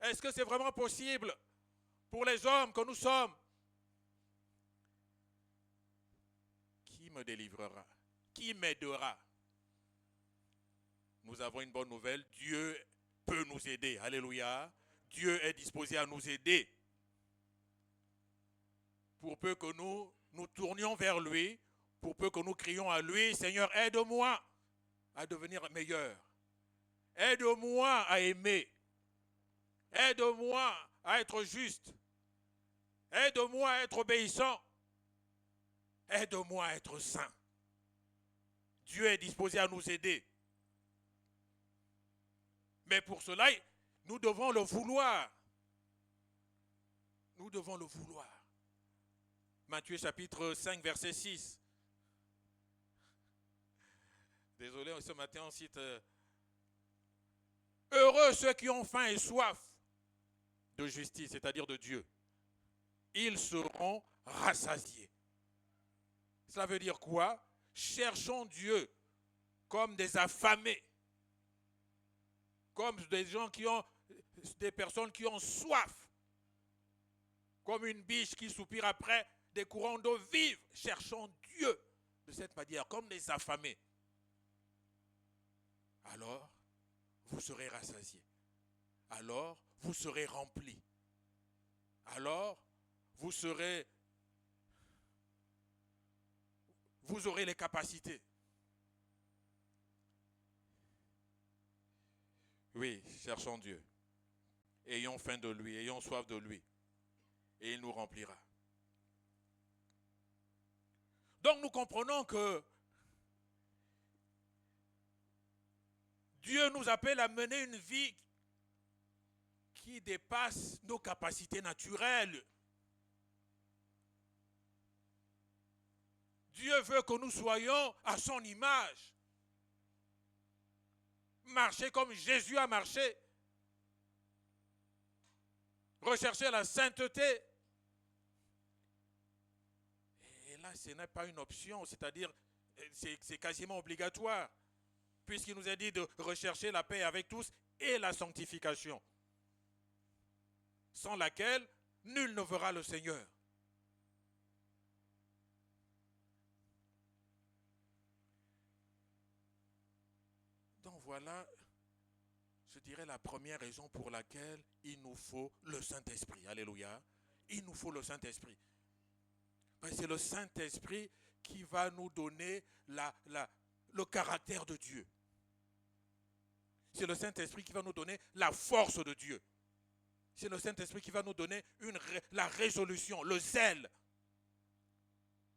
Est-ce que c'est vraiment possible pour les hommes que nous sommes? Qui me délivrera? Qui m'aidera? Nous avons une bonne nouvelle. Dieu peut nous aider. Alléluia. Dieu est disposé à nous aider. Pour peu que nous tournions vers lui, pour peu que nous crions à lui, Seigneur, aide-moi à devenir meilleur. Aide-moi à aimer. Aide-moi à être juste. Aide-moi à être obéissant. Aide-moi à être saint. Dieu est disposé à nous aider. Mais pour cela, nous devons le vouloir. Nous devons le vouloir. Matthieu chapitre 5, verset 6. Désolé, ce matin on cite heureux ceux qui ont faim et soif de justice, c'est-à-dire de Dieu. Ils seront rassasiés. Cela veut dire quoi? Cherchons Dieu comme des affamés, comme des personnes qui ont soif, comme une biche qui soupire après des courants d'eau vive. Cherchons Dieu de cette manière, comme des affamés. Alors, vous serez rassasiés. Alors, vous serez remplis. Alors, vous aurez les capacités. Oui, cherchons Dieu. Ayons faim de lui, ayons soif de lui. Et il nous remplira. Donc nous comprenons que Dieu nous appelle à mener une vie qui dépasse nos capacités naturelles. Dieu veut que nous soyons à son image. Marcher comme Jésus a marché. Rechercher la sainteté. Et là, ce n'est pas une option, c'est-à-dire, c'est quasiment obligatoire, puisqu'il nous a dit de rechercher la paix avec tous et la sanctification, sans laquelle nul ne verra le Seigneur. Donc voilà, je dirais la première raison pour laquelle il nous faut le Saint-Esprit. Alléluia. Il nous faut le Saint-Esprit. C'est le Saint-Esprit qui va nous donner le caractère de Dieu. C'est le Saint-Esprit qui va nous donner la force de Dieu. C'est le Saint-Esprit qui va nous donner la résolution, le zèle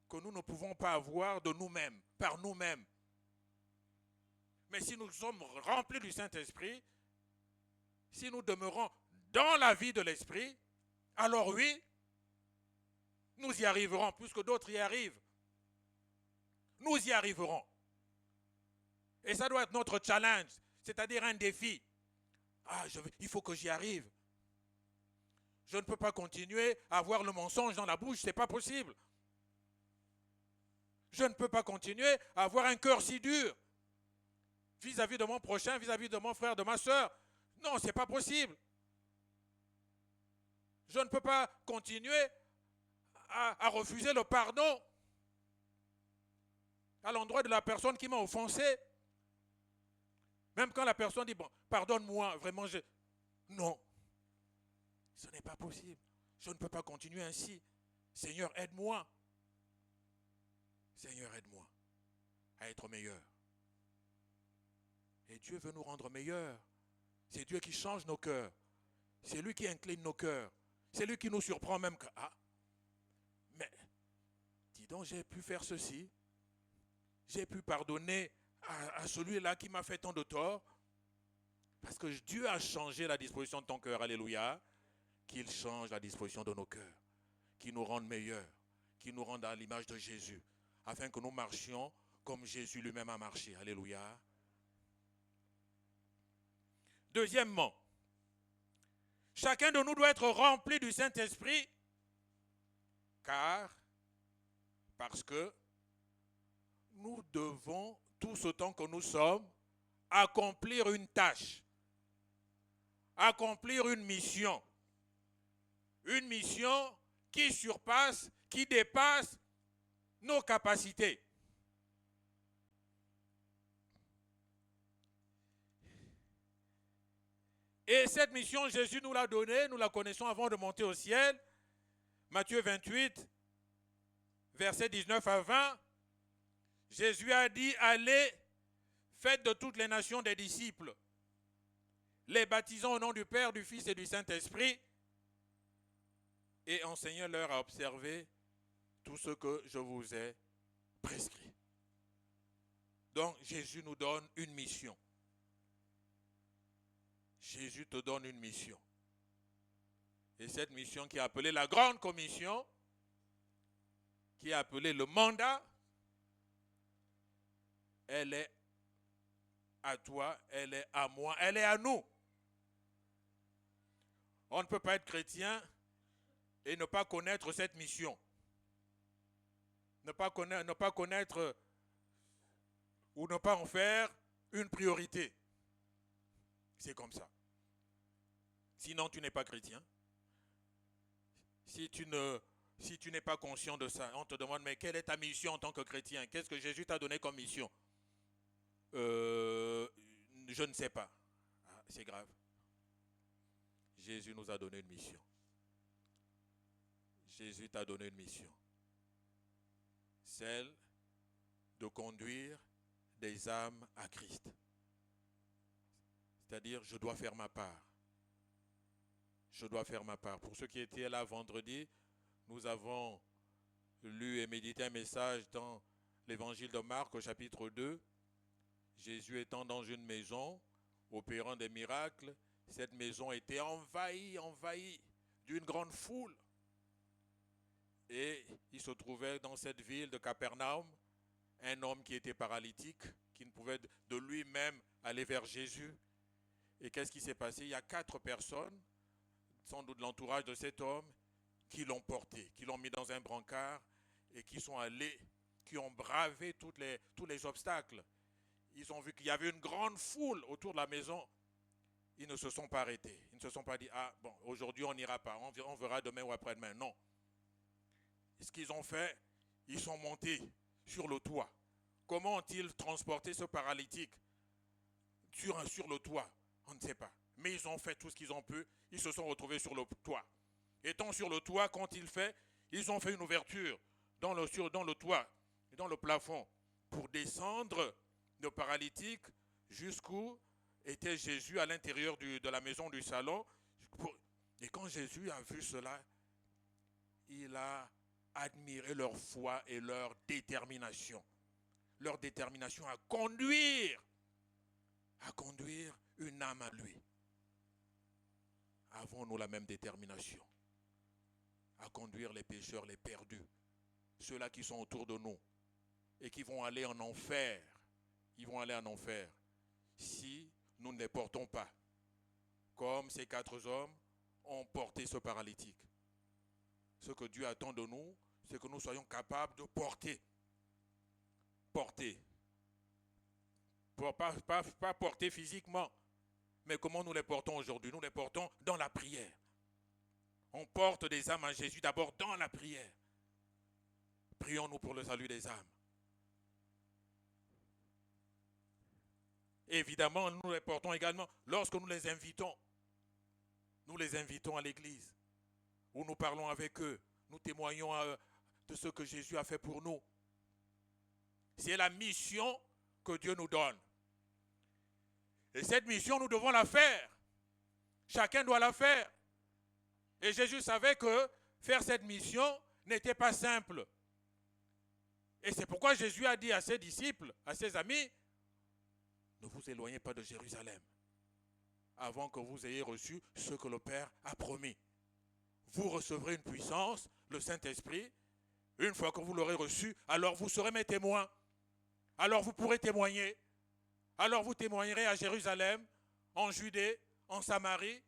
que nous ne pouvons pas avoir de nous-mêmes, par nous-mêmes. Mais si nous sommes remplis du Saint-Esprit, si nous demeurons dans la vie de l'Esprit, alors oui, nous y arriverons, puisque d'autres y arrivent. Nous y arriverons. Et ça doit être notre challenge, c'est-à-dire un défi. Il faut que j'y arrive. Je ne peux pas continuer à avoir le mensonge dans la bouche, ce n'est pas possible. Je ne peux pas continuer à avoir un cœur si dur vis-à-vis de mon prochain, vis-à-vis de mon frère, de ma soeur. Non, ce n'est pas possible. Je ne peux pas continuer à refuser le pardon à l'endroit de la personne qui m'a offensé. Même quand la personne dit, bon, pardonne-moi, vraiment, non, ce n'est pas possible. Je ne peux pas continuer ainsi. Seigneur, aide-moi. Seigneur, aide-moi à être meilleur. Et Dieu veut nous rendre meilleurs. C'est Dieu qui change nos cœurs. C'est lui qui incline nos cœurs. C'est lui qui nous surprend même que, mais, dis donc, j'ai pu faire ceci. J'ai pu pardonner à celui-là qui m'a fait tant de tort. Parce que Dieu a changé la disposition de ton cœur. Alléluia. Qu'il change la disposition de nos cœurs. Qu'il nous rende meilleurs. Qu'il nous rende à l'image de Jésus. Afin que nous marchions comme Jésus lui-même a marché. Alléluia. Deuxièmement, chacun de nous doit être rempli du Saint-Esprit, parce que nous devons, tous autant que nous sommes, accomplir une tâche, accomplir une mission qui surpasse, qui dépasse nos capacités. Et cette mission, Jésus nous l'a donnée, nous la connaissons avant de monter au ciel. Matthieu 28, versets 19 à 20. Jésus a dit, allez, faites de toutes les nations des disciples, les baptisant au nom du Père, du Fils et du Saint-Esprit, et enseignez-leur à observer tout ce que je vous ai prescrit. Donc Jésus nous donne une mission. Jésus te donne une mission. Et cette mission qui est appelée la Grande Commission, qui est appelée le mandat, elle est à toi, elle est à moi, elle est à nous. On ne peut pas être chrétien et ne pas connaître cette mission. Ne pas connaître ou ne pas en faire une priorité. C'est comme ça. Sinon, tu n'es pas chrétien. Si tu n'es pas conscient de ça, on te demande, mais quelle est ta mission en tant que chrétien? Qu'est-ce que Jésus t'a donné comme mission? Je ne sais pas. C'est grave. Jésus nous a donné une mission. Jésus t'a donné une mission. Celle de conduire des âmes à Christ. C'est-à-dire, je dois faire ma part. Je dois faire ma part. Pour ceux qui étaient là vendredi, nous avons lu et médité un message dans l'évangile de Marc au chapitre 2. Jésus étant dans une maison, opérant des miracles, cette maison était envahie d'une grande foule. Et il se trouvait dans cette ville de Capernaum un homme qui était paralytique, qui ne pouvait de lui-même aller vers Jésus. Et qu'est-ce qui s'est passé? Il y a 4 personnes, sans doute l'entourage de cet homme, qui l'ont porté, qui l'ont mis dans un brancard et qui sont allés, qui ont bravé tous les obstacles. Ils ont vu qu'il y avait une grande foule autour de la maison. Ils ne se sont pas arrêtés. Ils ne se sont pas dit, bon, aujourd'hui on n'ira pas, on verra demain ou après-demain. Non. Et ce qu'ils ont fait, ils sont montés sur le toit. Comment ont-ils transporté ce paralytique sur le toit? On ne sait pas. Mais ils ont fait tout ce qu'ils ont pu. Ils se sont retrouvés sur le toit. Étant sur le toit, quand ils ont fait une ouverture dans le toit, dans le plafond, pour descendre le paralytique jusqu'où était Jésus à l'intérieur de la maison du salon. Et quand Jésus a vu cela, il a admiré leur foi et leur détermination. Leur détermination à conduire à conduire une âme à lui. Avons-nous la même détermination à conduire les pécheurs, les perdus, ceux-là qui sont autour de nous et qui vont aller en enfer? Ils vont aller en enfer si nous ne les portons pas, comme ces 4 hommes ont porté ce paralytique. Ce que Dieu attend de nous, c'est que nous soyons capables de porter. Porter. Pas porter physiquement, mais comment nous les portons aujourd'hui? Nous les portons dans la prière. On porte des âmes à Jésus d'abord dans la prière. Prions-nous pour le salut des âmes. Évidemment, nous les portons également lorsque nous les invitons. Nous les invitons à l'église, où nous parlons avec eux. Nous témoignons de ce que Jésus a fait pour nous. C'est la mission que Dieu nous donne. Et cette mission, nous devons la faire. Chacun doit la faire. Et Jésus savait que faire cette mission n'était pas simple. Et c'est pourquoi Jésus a dit à ses disciples, à ses amis, ne vous éloignez pas de Jérusalem avant que vous ayez reçu ce que le Père a promis. Vous recevrez une puissance, le Saint-Esprit. Une fois que vous l'aurez reçu, alors vous serez mes témoins. Alors vous pourrez témoigner. Alors vous témoignerez à Jérusalem, en Judée, en Samarie,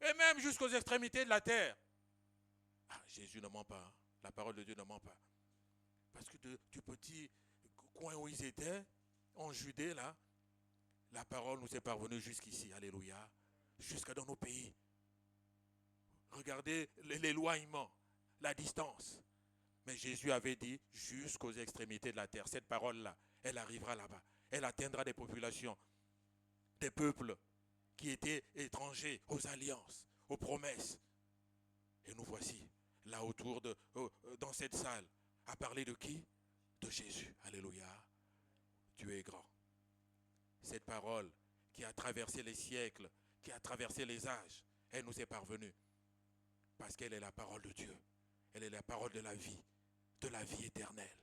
et même jusqu'aux extrémités de la terre. Ah, Jésus ne ment pas. Hein. La parole de Dieu ne ment pas. Parce que du petit coin où ils étaient, en Judée, là, la parole nous est parvenue jusqu'ici. Alléluia. Jusqu'à dans nos pays. Regardez l'éloignement, la distance. Mais Jésus avait dit jusqu'aux extrémités de la terre. Cette parole-là, elle arrivera là-bas. Elle atteindra des populations, des peuples qui étaient étrangers aux alliances, aux promesses. Et nous voici, là autour, dans cette salle, à parler de qui? De Jésus. Alléluia. Dieu est grand. Cette parole qui a traversé les siècles, qui a traversé les âges, elle nous est parvenue. Parce qu'elle est la parole de Dieu. Elle est la parole de la vie éternelle.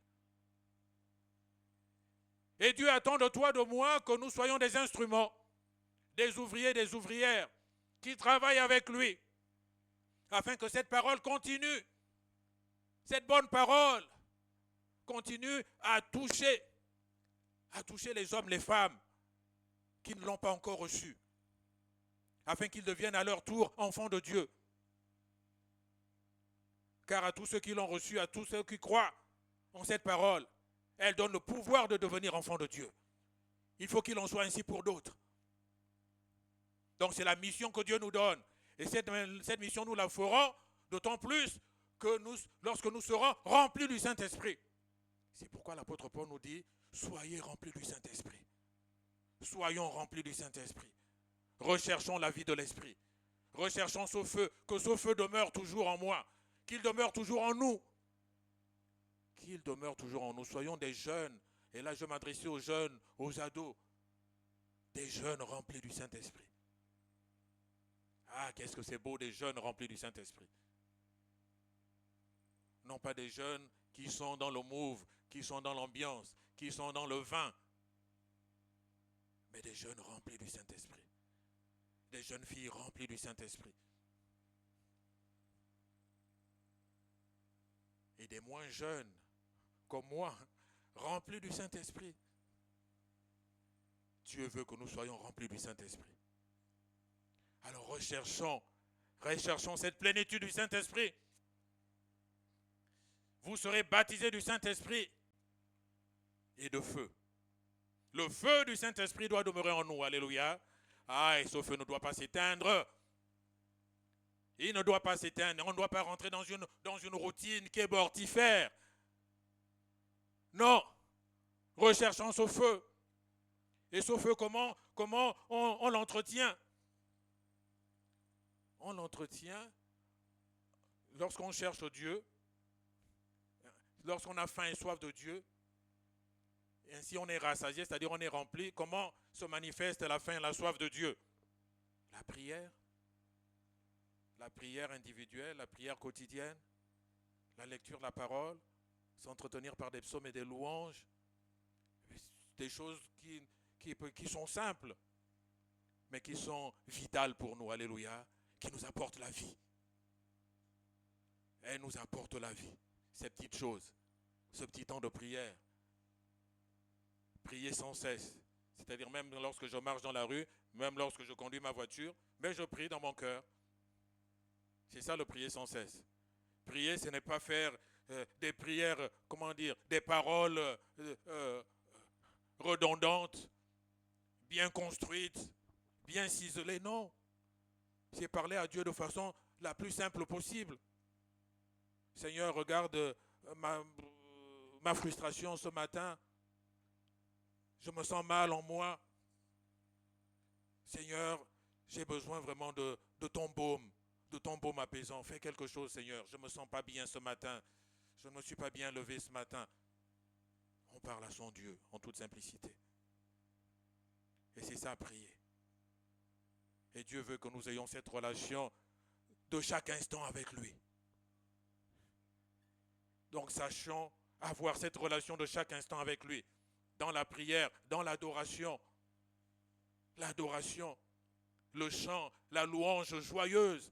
Et Dieu attend de toi, de moi, que nous soyons des instruments, des ouvriers, des ouvrières, qui travaillent avec lui, afin que cette parole continue, cette bonne parole continue à toucher les hommes, les femmes, qui ne l'ont pas encore reçue, afin qu'ils deviennent à leur tour enfants de Dieu. Car à tous ceux qui l'ont reçue, à tous ceux qui croient en cette parole, elle donne le pouvoir de devenir enfants de Dieu. Il faut qu'il en soit ainsi pour d'autres. Donc c'est la mission que Dieu nous donne. Et cette mission, nous la ferons d'autant plus que lorsque nous serons remplis du Saint-Esprit. C'est pourquoi l'apôtre Paul nous dit, soyez remplis du Saint-Esprit. Soyons remplis du Saint-Esprit. Recherchons la vie de l'Esprit. Recherchons ce feu, que ce feu demeure toujours en moi, qu'il demeure toujours en nous. Qu'il demeure toujours en nous. Soyons des jeunes. Et là, je m'adressais aux jeunes, aux ados. Des jeunes remplis du Saint-Esprit. Ah, qu'est-ce que c'est beau, des jeunes remplis du Saint-Esprit. Non pas des jeunes qui sont dans le move, qui sont dans l'ambiance, qui sont dans le vin. Mais des jeunes remplis du Saint-Esprit. Des jeunes filles remplies du Saint-Esprit. Et des moins jeunes, comme moi, remplis du Saint-Esprit. Dieu veut que nous soyons remplis du Saint-Esprit. Alors recherchons cette plénitude du Saint-Esprit. Vous serez baptisés du Saint-Esprit et de feu. Le feu du Saint-Esprit doit demeurer en nous. Alléluia. Ah, et ce feu ne doit pas s'éteindre. Il ne doit pas s'éteindre. On ne doit pas rentrer dans une routine qui est mortifère. Non. Recherchons ce feu. Et ce feu, comment on l'entretient? On l'entretient lorsqu'on cherche Dieu, lorsqu'on a faim et soif de Dieu. Et ainsi on est rassasié, c'est-à-dire on est rempli. Comment se manifeste la faim et la soif de Dieu? La prière individuelle, la prière quotidienne, la lecture de la parole, s'entretenir par des psaumes et des louanges, des choses qui sont simples, mais qui sont vitales pour nous, alléluia, qui nous apportent la vie. Elle nous apporte la vie, ces petites choses, ce petit temps de prière. Prier sans cesse, c'est-à-dire même lorsque je marche dans la rue, même lorsque je conduis ma voiture, mais je prie dans mon cœur. C'est ça le prier sans cesse. Prier, ce n'est pas faire des prières, comment dire, des paroles redondantes, bien construites, bien ciselées. Non. C'est parler à Dieu de façon la plus simple possible. Seigneur, regarde ma frustration ce matin. Je me sens mal en moi. Seigneur, j'ai besoin vraiment de ton baume apaisant. Fais quelque chose, Seigneur. Je ne me sens pas bien ce matin. Je ne me suis pas bien levé ce matin. On parle à son Dieu en toute simplicité. Et c'est ça, prier. Et Dieu veut que nous ayons cette relation de chaque instant avec lui. Donc sachons avoir cette relation de chaque instant avec lui. Dans la prière, dans l'adoration. L'adoration, le chant, la louange joyeuse.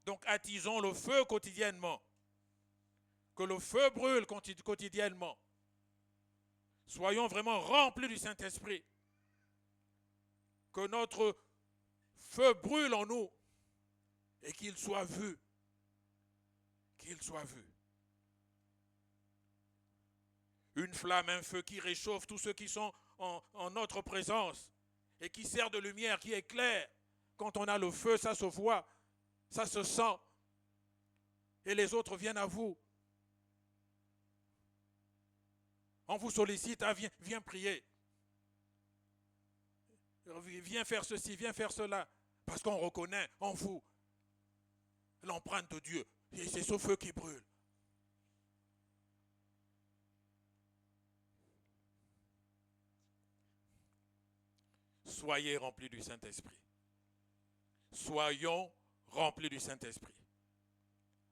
Donc attisons le feu quotidiennement. Que le feu brûle quotidiennement. Soyons vraiment remplis du Saint-Esprit. Que notre feu brûle en nous et qu'il soit vu. Qu'il soit vu. Une flamme, un feu qui réchauffe tous ceux qui sont en notre présence et qui sert de lumière, qui éclaire. Quand on a le feu, ça se voit, ça se sent. Et les autres viennent à vous. On vous sollicite, ah, viens prier. Viens faire ceci, viens faire cela. Parce qu'on reconnaît en vous l'empreinte de Dieu. Et c'est ce feu qui brûle. Soyez remplis du Saint-Esprit. Soyons remplis du Saint-Esprit.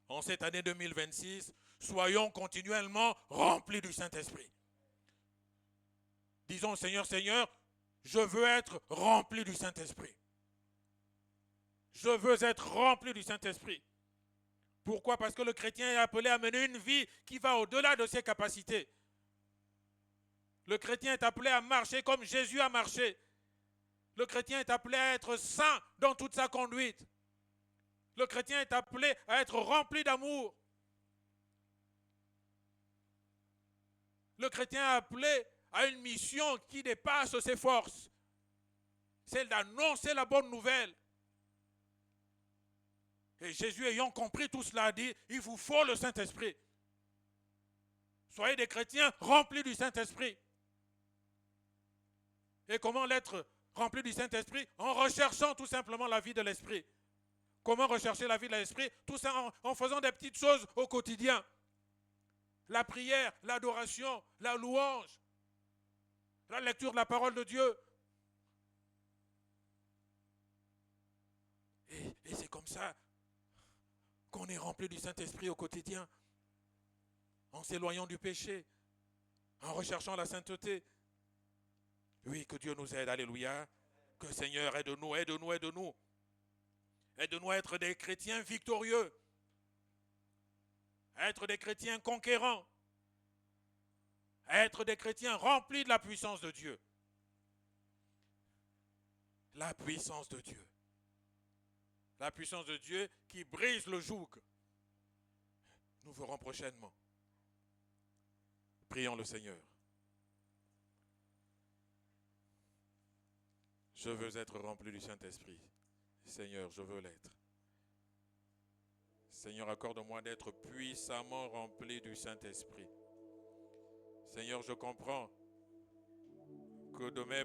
En cette année 2026, soyons continuellement remplis du Saint-Esprit. Disons, Seigneur, Seigneur, je veux être rempli du Saint-Esprit. Je veux être rempli du Saint-Esprit. Pourquoi? Parce que le chrétien est appelé à mener une vie qui va au-delà de ses capacités. Le chrétien est appelé à marcher comme Jésus a marché. Le chrétien est appelé à être saint dans toute sa conduite. Le chrétien est appelé à être rempli d'amour. Le chrétien est appelé à une mission qui dépasse ses forces. Celle d'annoncer la bonne nouvelle. Et Jésus ayant compris tout cela a dit, il vous faut le Saint-Esprit. Soyez des chrétiens remplis du Saint-Esprit. Et comment l'être rempli du Saint-Esprit? En recherchant tout simplement la vie de l'Esprit. Comment rechercher la vie de l'Esprit? Tout ça en faisant des petites choses au quotidien. La prière, l'adoration, la louange, la lecture de la parole de Dieu. Et c'est comme ça qu'on est rempli du Saint-Esprit au quotidien. En s'éloignant du péché, en recherchant la sainteté. Oui, que Dieu nous aide, alléluia. Que le Seigneur aide-nous, aide-nous, aide-nous. Aide-nous à être des chrétiens victorieux. À être des chrétiens conquérants. À être des chrétiens remplis de la puissance de Dieu. La puissance de Dieu. La puissance de Dieu qui brise le joug. Nous verrons prochainement. Prions le Seigneur. Je veux être rempli du Saint-Esprit. Seigneur, je veux l'être. Seigneur, accorde-moi d'être puissamment rempli du Saint-Esprit. Seigneur, je comprends que de mes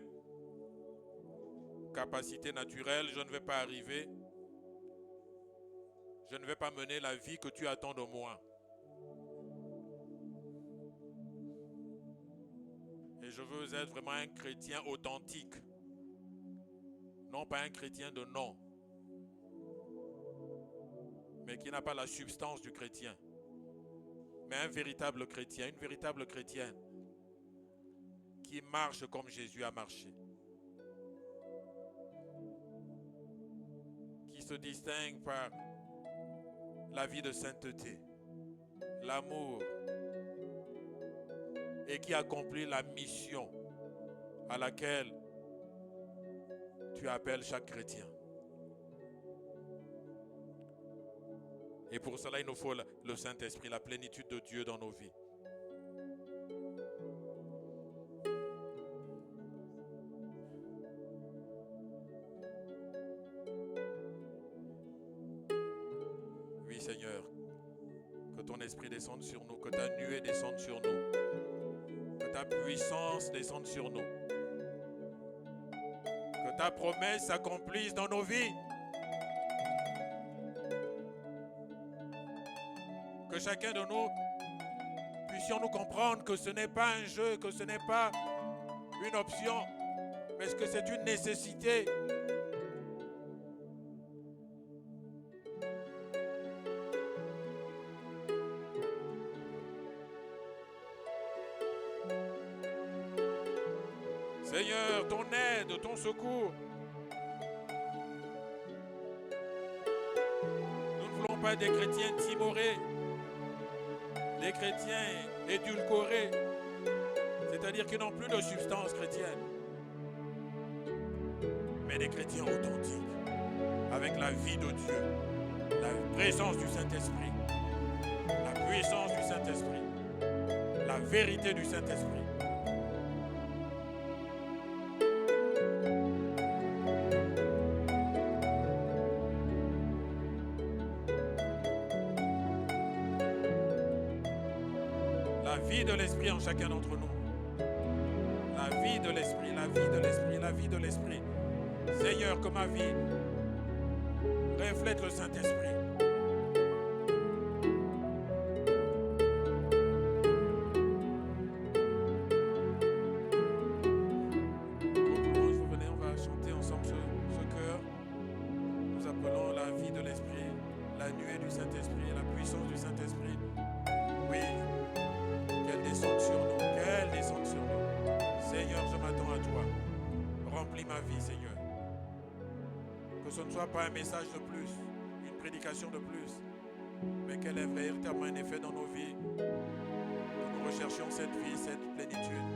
capacités naturelles, je ne vais pas arriver. Je ne vais pas mener la vie que tu attends de moi. Et je veux être vraiment un chrétien authentique. Non pas un chrétien de nom. Mais qui n'a pas la substance du chrétien. mais un véritable chrétien, une véritable chrétienne qui marche comme Jésus a marché, qui se distingue par la vie de sainteté, l'amour, et qui accomplit la mission à laquelle tu appelles chaque chrétien. Et pour cela, il nous faut le Saint-Esprit, la plénitude de Dieu dans nos vies. Oui, Seigneur, que ton esprit descende sur nous, que ta nuée descende sur nous, que ta puissance descende sur nous, que ta promesse s'accomplisse dans nos vies. Que chacun de nous puissions nous comprendre que ce n'est pas un jeu, que ce n'est pas une option, mais que c'est une nécessité. Seigneur, ton aide, ton secours. Nous ne voulons pas des chrétiens timorés, des chrétiens édulcorés, c'est-à-dire qui n'ont plus de substance chrétienne, mais des chrétiens authentiques, avec la vie de Dieu, la présence du Saint-Esprit, la puissance du Saint-Esprit, la vérité du Saint-Esprit. La vie de l'Esprit en chacun d'entre nous. La vie de l'Esprit, la vie de l'Esprit, la vie de l'Esprit. Seigneur, que ma vie reflète le Saint-Esprit. Vous venez, on va chanter ensemble ce chœur. Nous appelons la vie de l'Esprit, la nuée du Saint-Esprit, la puissance du Saint-Esprit. Oui. Qu'elle descende sur nous, qu'elle descende sur nous. Seigneur, je m'attends à toi. Remplis ma vie, Seigneur. Que ce ne soit pas un message de plus, une prédication de plus, mais qu'elle ait véritablement un effet dans nos vies. Que nous recherchions cette vie, cette plénitude.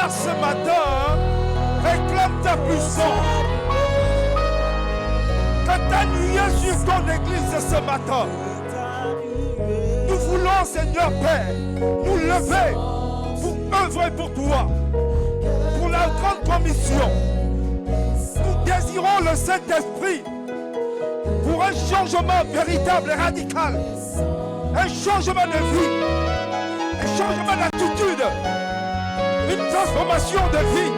Ce matin, réclame ta puissance. Que ta nuée sur ton église ce matin. Nous voulons, Seigneur Père, nous lever pour œuvrer pour toi, pour la grande commission. Nous désirons désirons le Saint-Esprit pour un changement véritable et radical, un changement de vie, un changement d'attitude, une transformation de vie.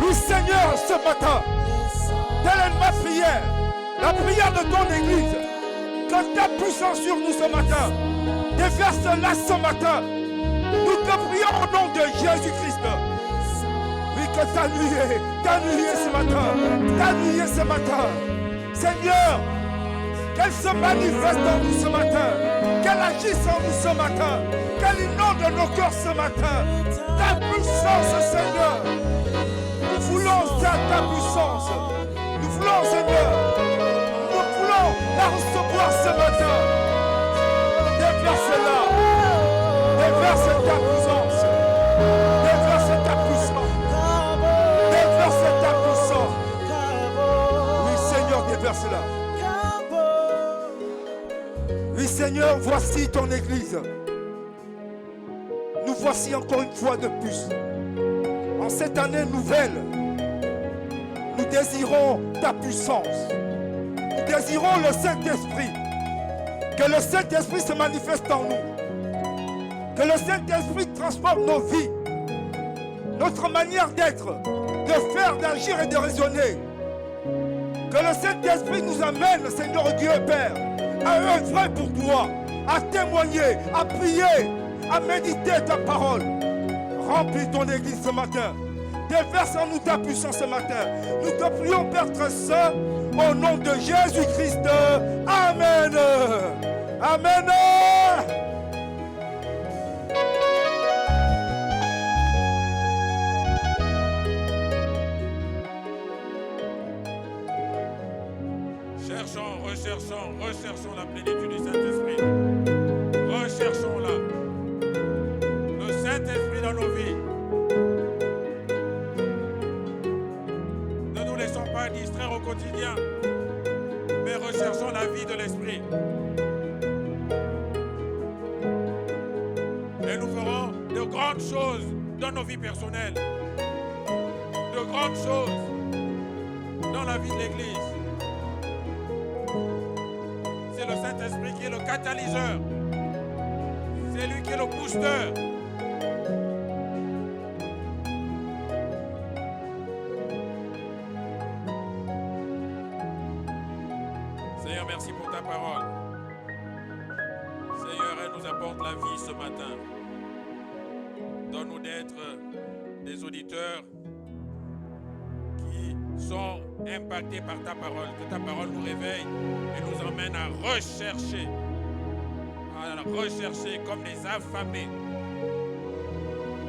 Oui, Seigneur, ce matin, telle est ma prière, la prière de ton Église, que ta puissance sur nous ce matin, déverse-la ce matin. Nous te prions au nom de Jésus-Christ. Oui, que ta nuée ce matin, Seigneur, qu'elle se manifeste en nous ce matin, qu'elle agisse en nous ce matin, qu'elle inonde nos cœurs ce matin. Ta puissance, Seigneur. Nous voulons ta puissance. Nous voulons, Seigneur, nous voulons la recevoir ce matin. Déverse-la. Déverse ta puissance. Déverse ta puissance. Déverse ta puissance. Oui, Seigneur, déverse-la. Oui, Seigneur, voici ton Église. Nous voici encore une fois de plus. En cette année nouvelle, nous désirons ta puissance. Nous désirons le Saint-Esprit. Que le Saint-Esprit se manifeste en nous. Que le Saint-Esprit transforme nos vies. Notre manière d'être, de faire, d'agir et de raisonner. Que le Saint-Esprit nous amène, Seigneur Dieu Père, à œuvrer pour toi, à témoigner, à prier, à méditer ta parole. Remplis ton Église ce matin. Déverse en nous ta puissance ce matin. Nous te prions, Père très saint, au nom de Jésus-Christ. Amen. Amen. Recherchons la plénitude du Saint-Esprit. Recherchons-la. Le Saint-Esprit dans nos vies. Ne nous laissons pas distraire au quotidien, mais recherchons la vie de l'Esprit. Et nous ferons de grandes choses dans nos vies personnelles. De grandes choses dans la vie de l'Église. C'est le Saint-Esprit qui est le catalyseur. C'est lui qui est le booster. Seigneur, merci pour ta parole. Seigneur, elle nous apporte la vie ce matin. Donne-nous d'être des auditeurs qui sont impactés par ta parole. Que ta parole nous réveille et nous emmène à rechercher comme des affamés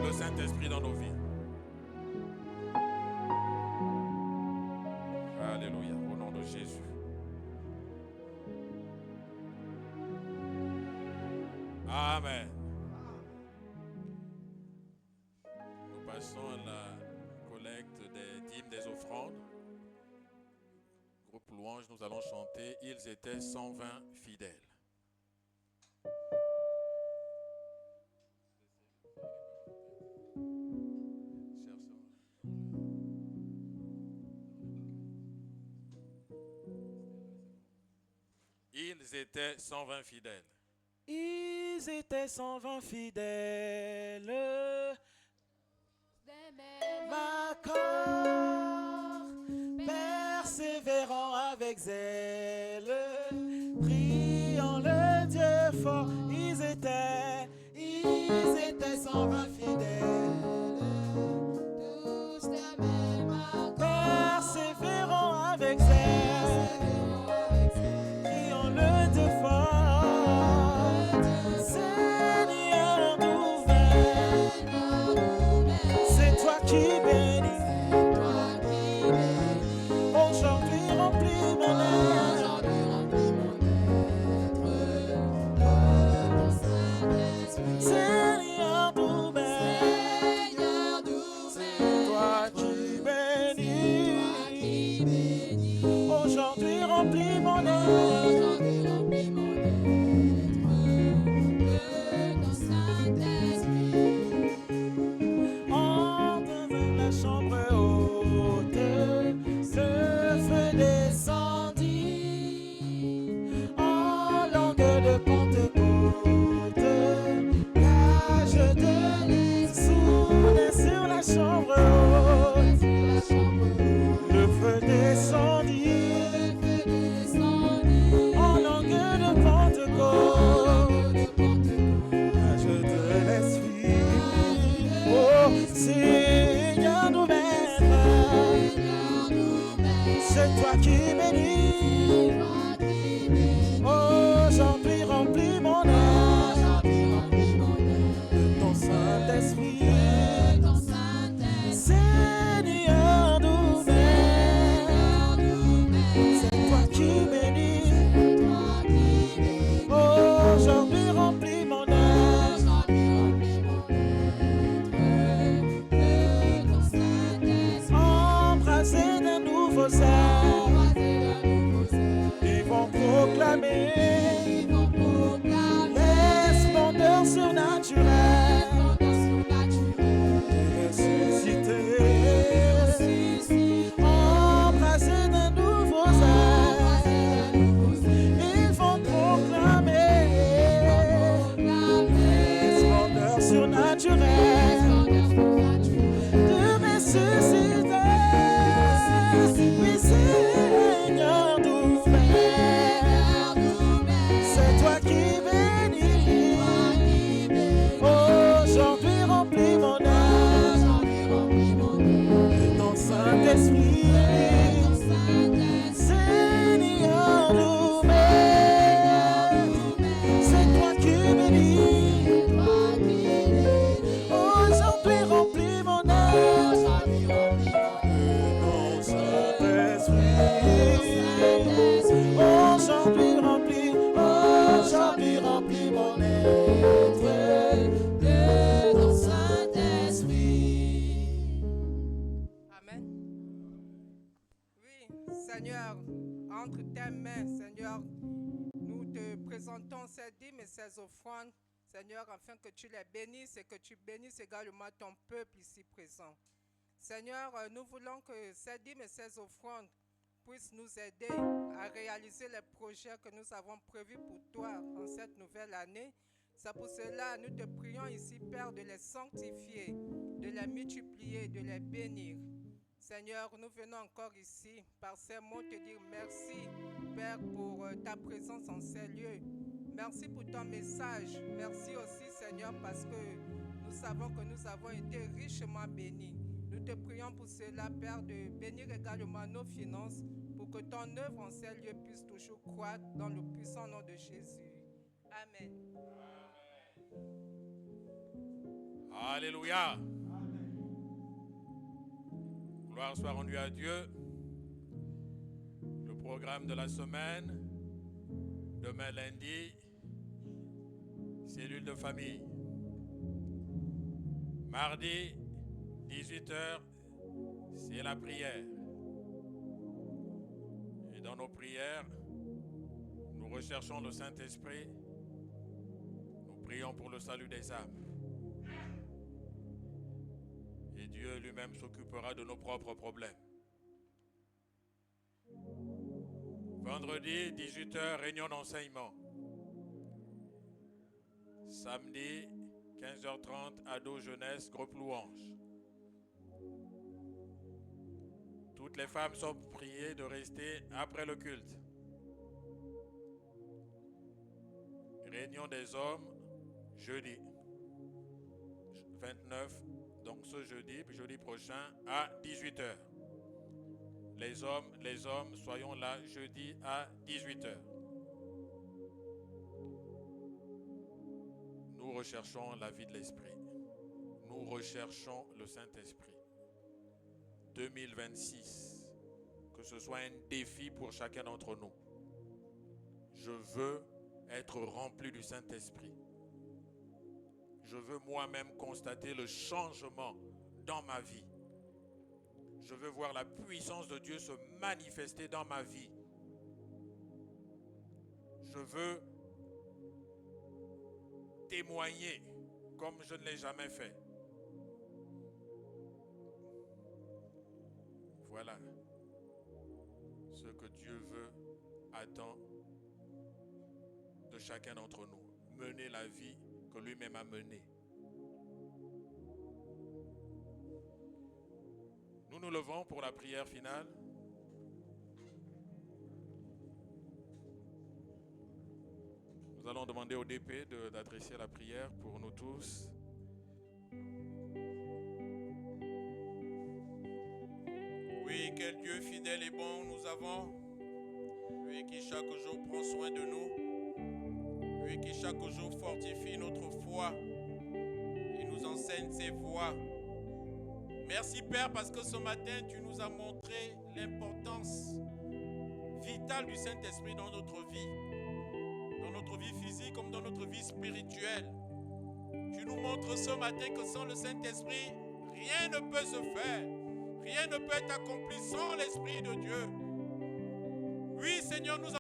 le Saint-Esprit dans nos vies. Alléluia, au nom de Jésus. Amen. Nous passons à la collecte des dîmes, des offrandes. Groupe louange, nous allons chanter. Ils étaient 120 fidèles. Ils étaient 120 fidèles. Ils étaient 120 fidèles. Ma corps, persévérant avec zèle, priant le Dieu fort. Ils étaient 120 fidèles. Tous des mêmes accords, persévérant avec zèle, priant le Dieu fort. Seigneur nous, c'est toi qui bénis. Aujourd'hui remplis mon être. Seigneur nous bénis. Aujourd'hui remplis mon être. Embrasé d'un nouveau zèle. Ils vont proclamer les splendeurs surnaturelles. Ressuscité, embrasé d'un nouveau zèle. Ils vont proclamer les splendeurs surnaturelles de ressusciter. Oui, Seigneur, c'est toi qui bénis. Aujourd'hui remplis mon âme de ton Saint-Esprit. Seigneur, c'est toi qui bénis. Aujourd'hui remplis mon âme de ton Saint-Esprit. Aujourd'hui remplis mon être de ton Saint-Esprit. Amen. Oui, Seigneur, entre tes mains, Seigneur, nous te présentons ces dîmes et ces offrandes, Seigneur, afin que tu les bénisses et que tu bénisses également ton peuple ici présent. Seigneur, nous voulons que ces dîmes et ces offrandes puissent nous aider à réaliser les projets que nous avons prévus pour toi en cette nouvelle année. C'est pour cela que nous te prions ici, Père, de les sanctifier, de les multiplier, de les bénir. Seigneur, nous venons encore ici par ces mots te dire merci, Père, pour ta présence en ces lieux. Merci pour ton message. Merci aussi, Seigneur, parce que nous savons que nous avons été richement bénis. Nous te prions pour cela, Père, de bénir également nos finances pour que ton œuvre en ces lieux puisse toujours croître dans le puissant nom de Jésus. Amen. Alléluia. Gloire soit rendue à Dieu. Le programme de la semaine, demain lundi, cellule de famille. Mardi, 18h, c'est la prière. Et dans nos prières, nous recherchons le Saint-Esprit. Nous prions pour le salut des âmes. Et Dieu lui-même s'occupera de nos propres problèmes. Vendredi, 18h, réunion d'enseignement. Samedi, 15h30, ado jeunesse, groupe louange. Toutes les femmes sont priées de rester après le culte. Réunion des hommes, jeudi 29, donc ce jeudi prochain à 18h. Les hommes, soyons là jeudi à 18h. Nous recherchons la vie de l'Esprit. Nous recherchons le Saint-Esprit. 2026, que ce soit un défi pour chacun d'entre nous. Je veux être rempli du Saint-Esprit. Je veux moi-même constater le changement dans ma vie. Je veux voir la puissance de Dieu se manifester dans ma vie. Je veux témoigner comme je ne l'ai jamais fait. Voilà ce que Dieu veut, attend de chacun d'entre nous. Mener la vie que lui-même a menée. Nous nous levons pour la prière finale. Nous allons demander au DP d'adresser la prière pour nous tous. Oui, quel Dieu fidèle et bon nous avons. Lui qui chaque jour prend soin de nous. Lui qui chaque jour fortifie notre foi et nous enseigne ses voies. Merci Père parce que ce matin tu nous as montré l'importance vitale du Saint-Esprit dans notre vie. Dans notre vie physique vie comme dans notre vie spirituelle. Tu nous montres ce matin que sans le Saint-Esprit, rien ne peut se faire. Rien ne peut être accompli sans l'Esprit de Dieu. Oui, Seigneur, nous